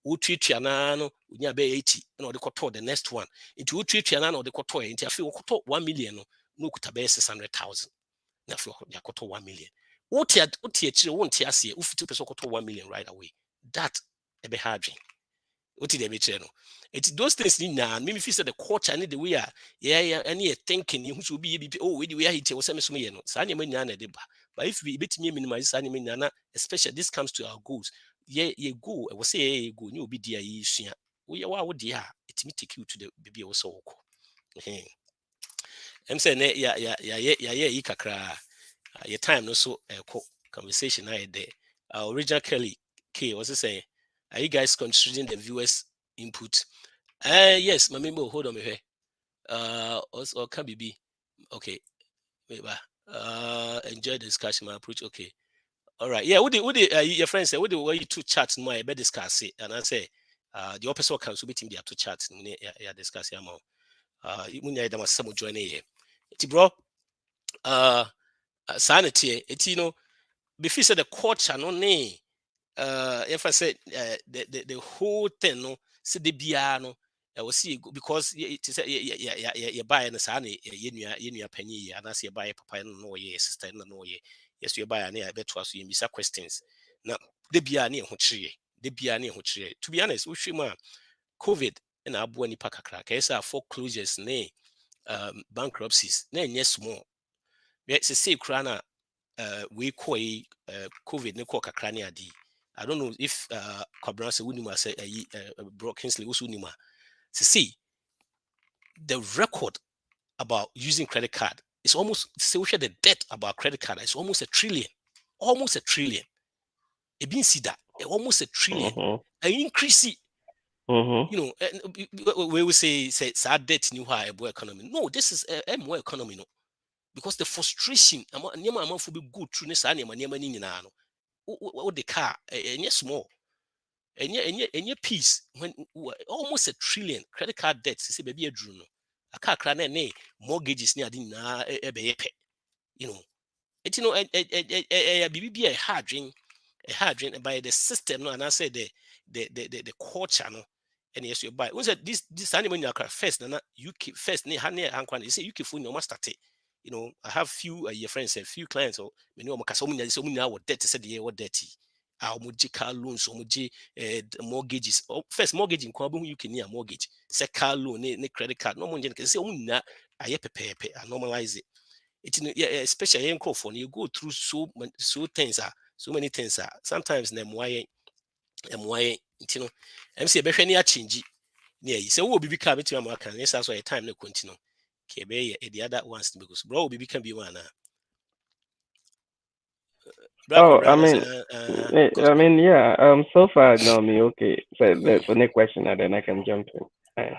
we treat ya na no unya be 80 and or the to the next one it we treat ya na no the to nti afi we to 1 million no kuta be 600,000 na afi ya to 1 million what chire won't ya say ufiti person to 1 million right away that e be hard dream what did they be no it's those things ni na me feel say the culture and the way any thinking you should be oh we are here was some no sa na manya na de ba but if we betimi minimize sa na manya na especially this comes to our goals ye go we say ye go ni obi dia yi sua we wa dia it me take you to the baby we so ko em say na ya yi kakra your time no so conversation na there original Kelly K was saying are you guys considering the viewers input? Yes, my member, hold on me here. Also can be okay. Maybe enjoy the discussion, my approach. Okay. All right. Yeah, would your friends say, would the way you two chat more about discuss it? And I say the opposite can submit in the two chats yeah discuss your mouth. You need them some join here. It's bro sanity, it's before say the culture no name. If I said the whole thing, no, see the piano, I will see because it is you buy an asani, you penny, and as you buy a papa no ye, sister no ye, yes, you buy an I bet was you miss questions. Now, the piano, the piano, to be honest, Ushima, COVID, and Abu and Pakakra, case are foreclosures, nay, bankruptcies, nay, yes, more. Let's say, Krana, we call COVID, no coca crania d. I don't know if Kwabena se Unima say Brock Kingsley was Unima. See, the record about using credit card is almost the debt about credit card is almost $1 trillion. Almost $1 trillion. It means see that almost $1 trillion. An increase. You know, we will say sad debt new high economy. No, this is a more economy, no. Because the frustration, I'm for be good through this animal, what the car, and yes, small. And your piece when almost $1 trillion credit card debts, say baby a druno. A car crane, mortgages near dinner, you know. It's a hard drink by the system, no, and I said the culture, no, and yes, you buy. Was this animal first, and UK first, near Hania Anquan, you say UK food no must start. You know, I have few your friends and few clients, or you know, so many our debt said the what dirty. Our car loans, mortgages. First mortgage in Kwabun, you can near mortgage. Second car loan, credit card. No one can say, I pay, I normalize it. It's especially in Crawford, you go through so many things. Sometimes them why, you know, MC Beshania change. Yeah, so we'll be becoming to American. Yes, that's why a time no continue. Okay, the other ones because bro, we can be one. Oh, I mean, yeah. So far, no, me okay. So the next question, and then I can jump in.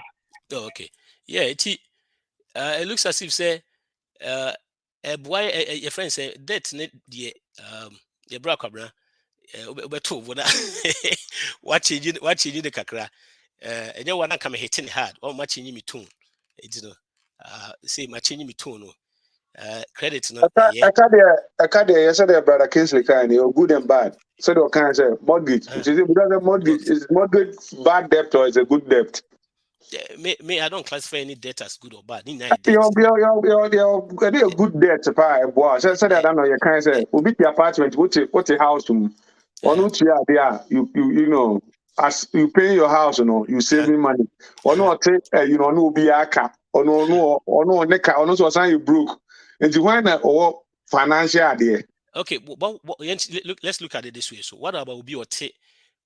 Oh, okay. Yeah, it looks as if say, boy, your friend say that the your brother, watching the kakra, and you wanna come hitting hard or matching me tune. It's say matching me tune. Credit no. I can't yesterday, brother Kingsley kind of good and bad. So they can say mortgage. Because the mortgage is mortgage bad debt or is a good debt. Me, I don't classify any debt as good or bad. You're a good debt. So I don't know. You can't say we beat the apartment. What's a house? Or not there. You know, as you pay your house, you know, you saving money. Or not, you know, no be a car. ono neka ono so san you broke. And when or financial idea. Okay, but let's look at it this way. So what about be or take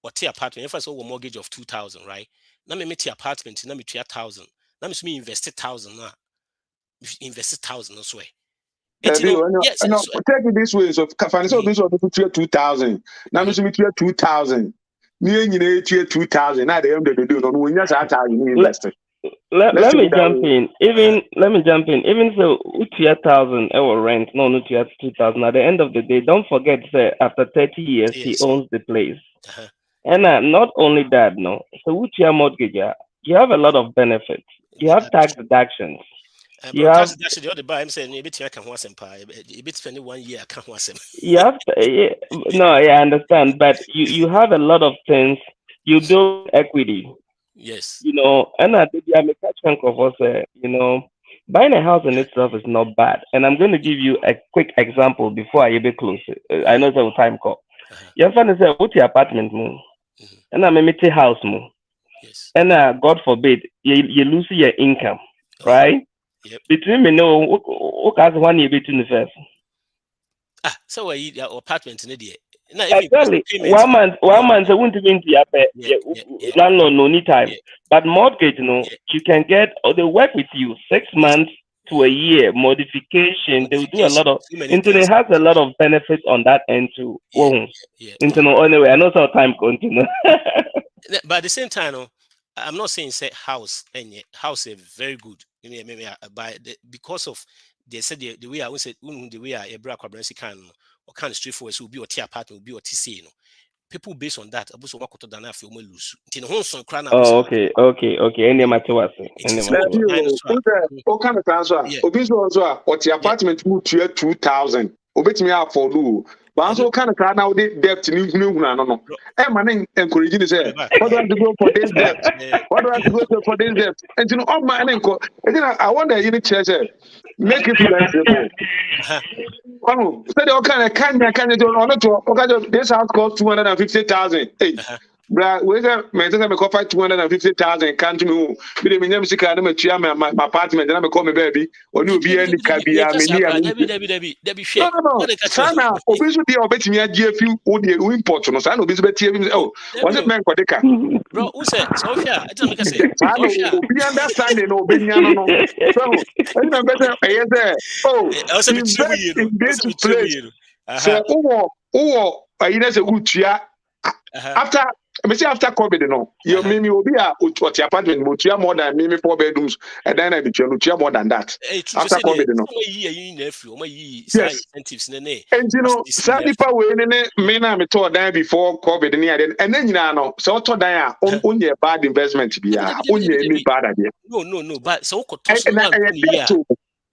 apartment? If I saw a mortgage of 2,000, right? Now me meet apartment, now me 3,000. Now me invest 1,000 now. Invest 1,000 also. Yes, take it this way. So financial business of 2,000. Now me 2,000. Me 2,000. Now the end of the day, no when you start you invest. Let me jump in. Even so, 1,000 euro rent, no, 2,000. At the end of the day, don't forget that after 30 years, he owns the place. And not only that, no. So, with your mortgage, you have a lot of benefits. You have tax deductions. You have deduction. The other buy. I'm saying maybe I can want some pie. You bit spend 1 year. I can't want some. You have no, I understand, but you have a lot of things. You build equity. Yes. You know, and I did make a chunk of us, you know, buying a house in itself is not bad. And I'm going to give you a quick example before I even close it. I know it's a time call. Your friend say, what's your apartment move? And I'm a house move. Yes. And God forbid, you lose your income, right? Yep. Between me, no, what has 1 year between the first? So your apartment in the exactly. 1 month, I won't even landlord no need time. But mortgage, you can get, or they work with you 6 months to a year modification. They will do a lot of internet has a lot of benefits on that end too. Internet anyway, I know how time continue. But at the same time, I'm not saying say house and house is very good. Because of they said the way I would say the way I break can or kind of straightforward will be or tea apartment will be or TC, people based on that, also work to dana feel more loose. Okay. Any matter what say. O kind of transfer. Obi so also or the apartment move to 2,000. Obetimi afford. But also kind of now the debt no. Man encourage you say, what do I have to go for this debt? What do I have to go for this debt? And you know, all my I wonder you need to make it flexible. So they all kind of this house costs 250,000. Hey. Bra, we got me 250,000 can't me. Be me nyam sika na matua my apartment na me call me baby. Oni obi ani kabia me Debi share. No. Sana obi so dey obetimi agye afi o dey import no. Sana obi so betie bi oh. Was it men kodeka? Bro, who said so here? I tell me say. Sana obi understanding no obi nya no. So, I know better say oh. Also be true. So ayi say utua after COVID, no, you maybe will be a what your apartment, but you more than maybe 4 bedrooms, and then I be you more than that. After COVID, no. Yes. And you know, some people were in me na me told them before COVID near and then you know, so to die only a bad investment be only any bad idea. No, but so debt.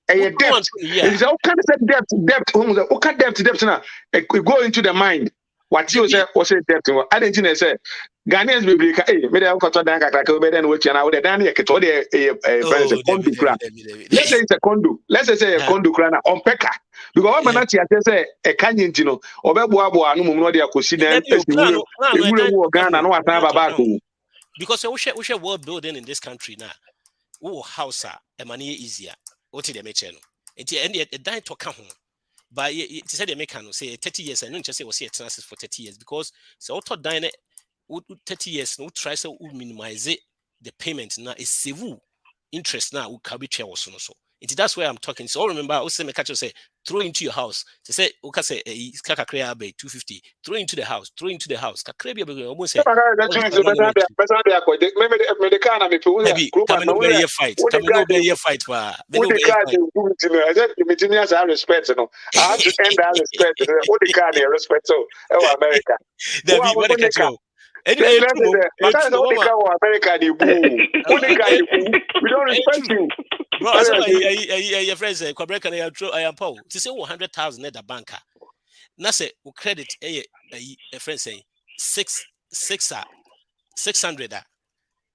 Is all kind of debt now. It go into the mind. What you say was a debt. I didn't say Ghanaians will be made a cut down better than which and I would have done a condo. Let's say it's a condo. Let's say a condo crana on Pekka. Because I'm not say a canyon, or Babo, no more they could see them. Ghana, no, about because we share world building in this country now. Oh, house a money easier. What did they make? It's a dime to come home. But it said they make say 30 years. I don't just say was here for 30 years because so auto dine 30 years no try to minimize it the payment now is save interest now will carry chair also so. That's where I'm talking. So remember I also make catch say throw into your house. To say okay say kaka create 250 throw into the house kakre be almost say fight pa respect no I have to end that respect what the car respect so America Anyway, America we don't respect you. Bro, your friends say I am Paul. To say 100,000 at the banker. Now say credit a friend say 600.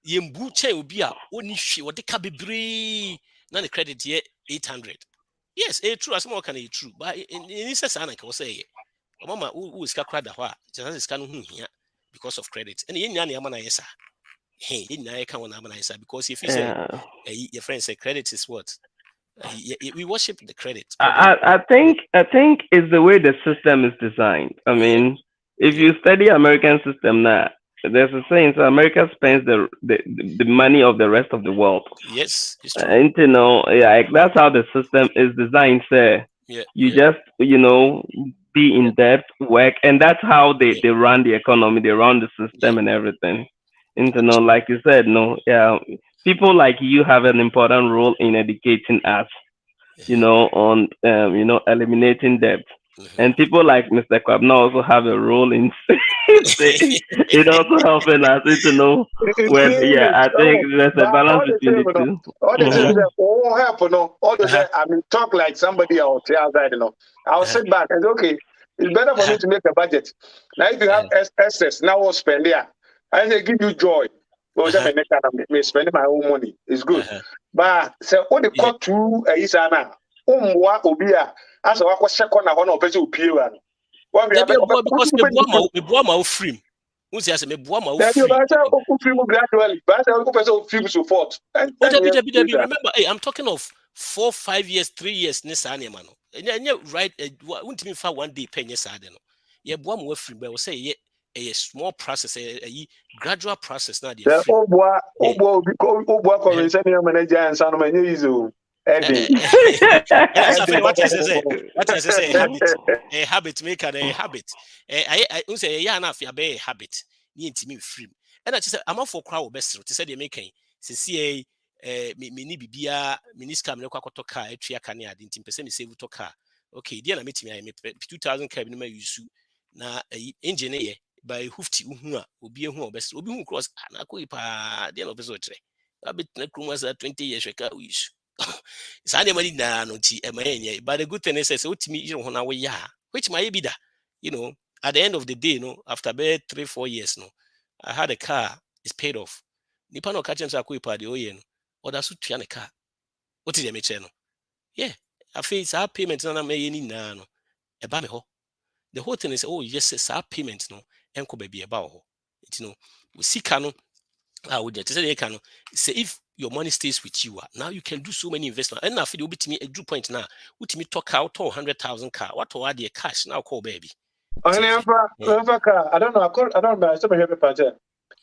Yembu che obi a oni hwe wo de ka bebre na the credit here 800. Yes, true as more can it true. But in say say na ka say mama who is ka krada ho a just is ka no hu hia because of credit. And yen nya na yesa. Hey, I can't because if you say your friend say credit is what we worship the credit. I think it's the way the system is designed. I mean, if you study American system now, there's a saying, so America spends the money of the rest of the world. Yes, it's true. And that's how the system is designed, sir. You just be in debt, work, and that's how they run the economy, they run the system and everything. And like you said, people like you have an important role in educating us, on eliminating debt. And people like Mr. Kwabna also have a role in it also helping us to know when. I think there's a balance between the two. All they say that won't happen. All they say, I mean, talk like somebody else outside. I'll sit back and say, okay, it's better for me to make a budget. Now, if you have excess, now we'll spend there. I say, give you joy. Me spending my own money. It's good. But say, what the cut to Isana? Obia. As a was second, I want to pay you PUan. Because me boa free. Who's as me boa free. Gradually, but I will film support. Remember, hey, I'm talking of 4, 5 years, 3 years. Nisani mano. And you right. Won't me for 1 day penny sadeno. Ye boa free, but I will say a small process, a gradual process. Now, Obua, manager and son of my new what I say, a habit maker, a habit. I say, a habit. Need to me free. And I just said, I'm not for crowd best to say, they're making CCA, mini bibia, miniscam, no quacotoka, a tria cania, didn't percent save to car. Okay, dear, I met me, I made 2,000 cabin use na engineer by Hoofty will be a home best, will be cross Anakuipa, the end of the Zotre. I bet Nakumas 20 years ago. It's anybody now, but the good thing is, to me, you know, which might be that, at the end of the day, after about 3-4 years, I had a car, it's paid off. Nipano catching Sakuipa, the Oyen, or that's what a car. What is the channel? Yeah, I feel it's our payments, and I'm any now. A bamiho. The whole thing is, yes, it's our payments, and could be about it, we see canon. I would just say if your money stays with you, now you can do so many investments. And now, if you be to me a drew point now, what me talk out 100,000 car, what to add the cash now call baby. I don't know. I don't know. Some heavy project.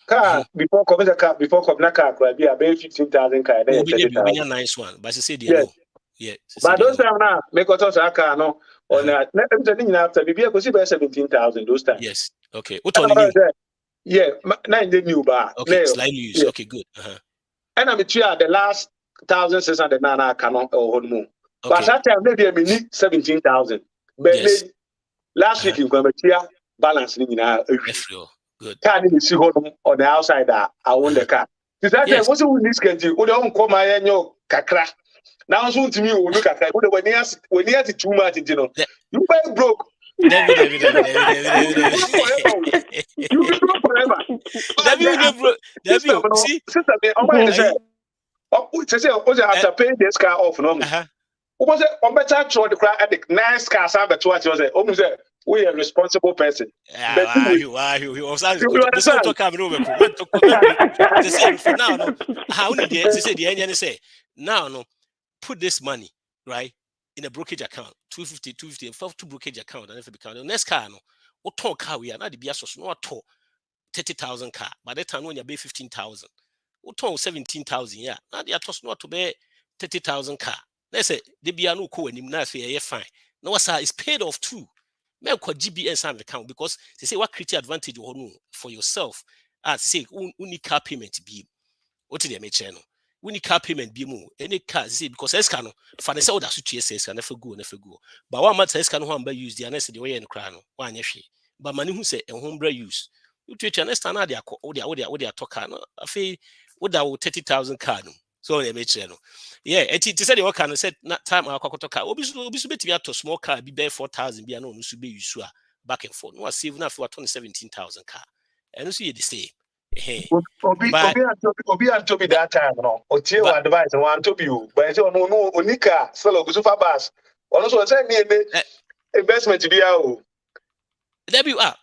Car before coming the car before coming car could be about 15,000 car. Will be a nice one, but I say yeah. But those time now make us a car no on that. Let them after maybe I could see by 17,000 those times. Yes. Okay. What on you? Yeah, 9 the new bar. Okay, slightly used. Okay, good. And I'm the last 1,600 nana cannot hold moon. But that time maybe I mean 17,000. But last week in Guamatia balancing in our good. Can't even see home on the outside. I own the car. That time wasn't with this country. We don't come my annual kakra. Now soon to me, we look at that. When he has it too much, you buy broke. You be broke forever. Sister, after paying this car off, no. Was it on better throw the car at the nice car? But what was it? Almost we a responsible person. You now, put this money right in a brokerage account, 250, to brokerage account, and if it becomes the next car, what talk car we are not the BS no at all 30,000 car. By the time when you pay 15,000, what talk 17,000, yeah. Now they are tossed not to pay 30,000 car. Let's say they be no co and now say fine. No, sir, it's paid off too. Make a GBS account because they say what create advantage for yourself. As say only car payment be what did they make channel? We need car payment be more any car see because escano for the sell that such can never go. But one month escano one by use the honest the way in crown one yeshi. But money who say a homebrew use. You to understand how they are talking. I feel what that 30,000 card. So they make channel. Yeah, and it said the work and said not time our car. Obviously to small car be bare 4,000 be no be use back and forth. No save now for 17,000 car. And you see the same. Obi and Toby that time, no. Or tell advice and want to be you. But no, Onika, sell go super bass. Also, send me investment to be out. There you are.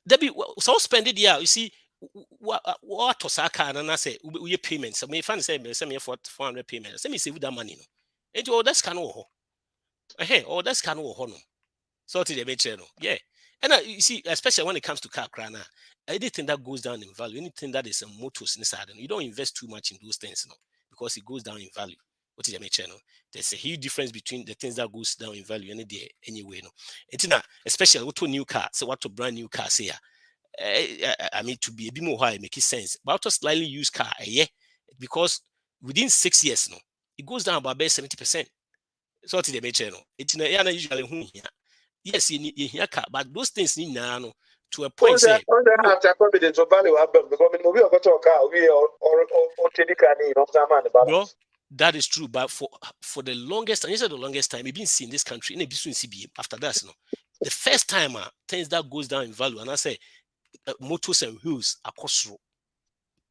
Debbie, so spend it, yeah. You see, what to Saka and I say, we payments. So me fan say, me for 400 payments. Let me save that money. No, and all that's can oh, hey, all that's can oh, no. So to the mention, yeah. And you see, especially when it comes to car crana, anything that goes down in value, anything that is a motors inside, you don't invest too much in those things, no, because it goes down in value. What is the mention? There's a huge difference between the things that goes down in value any day anyway, no. It's not, especially what to new car, so what to brand new car say. I mean, to be a bit more high, make it sense. But a slightly used car, yeah, because within 6 years, no, it goes down about 70%. So what is the mention? It's not usually who here. Yes, you hear car, but those things need now to a point. Say, after confidence of value, because we are going to car, we or take bro, that is true. But for the longest time, the longest time, we've been seeing this country in a business CBA. After that, no, the first time things that goes down in value, and I say motors and wheels are cost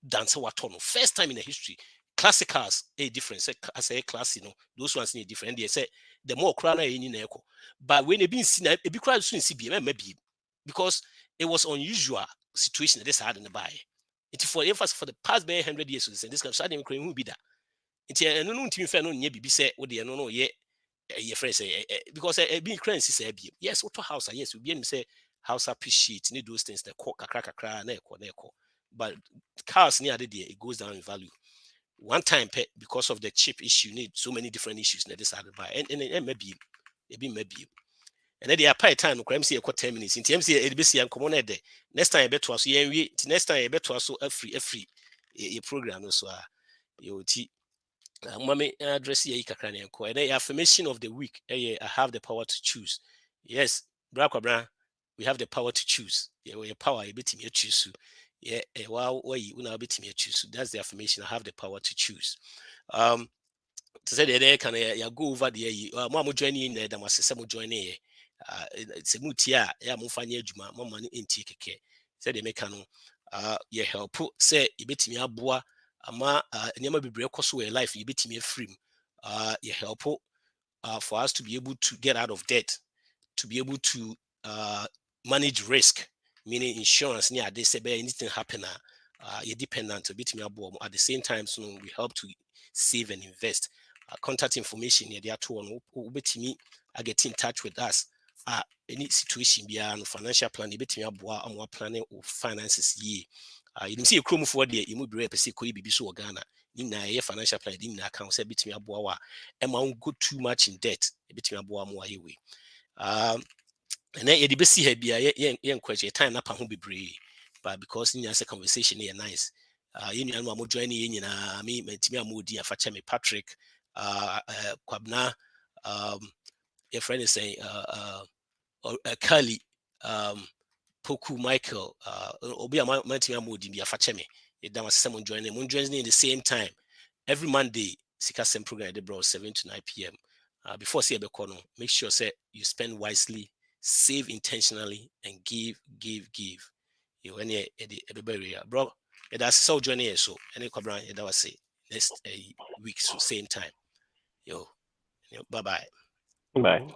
dance what first time in the history. Classic cars a different. I say class, those ones need different. They say the more crana in echo. But when they've been seen, a big crowd soon CBM maybe because it was unusual situation that this had in the buy. It for the past 100 years since this country, I didn't who be that. It's a no team fan on ye be said, what they no yet your friends say because a big currency say yes, what house yes, we be say house up sheet, need those things that crack, but cars near the day it goes down in value. One time because of the chip issue, need so many different issues that this had to buy, and maybe and then they apply time no crime see a 10 minutes in TMC ABC and common day. Next time I bet was next time I bet was so a free a program so you mommy address here and then affirmation of the week. I have the power to choose. Yes, Bra, we have the power to choose. Yeah, we power a bit me choose. Yeah, wow, you will bit me choose. That's the affirmation. I have the power to choose. To say that can go over there. Mama joining there, that was some joining. It's a mutia, yeah, Mufanya Juma, Mamma in Tike. Said the mechano. Yeah, help say you bit me a boa. Ama never be break so a life you bit me a free. You help for us to be able to get out of debt, to be able to manage risk, meaning insurance near they say anything happen you're dependent a bit me at the same time so we help to save and invest. Contact information near the two me I get in touch with us. Any situation beyond financial plan, you bet me more planning or finances ye. You can see a chrome for the immediate person could be so Ghana in a financial plan in account say between a boa amount go too much in debt between a boa more away. And then you see here be a young question time up and be brave, but because in your conversation here nice. You know, I'm joining in me, Mentimia Moody, and Fachemi Patrick, Kwabna, your friend is saying, Kali, Poku Michael, Obi Mentimia Moody, be a Fachemi. There was someone joining in the same time. Every Monday, Sika Sem program at the 7 to 9 p.m. Before say Bekono, make sure say you spend wisely, save intentionally, and give. You any everybody, bro. That's so journey so any cobra that was say next week so same time. Yo, bye bye. Bye.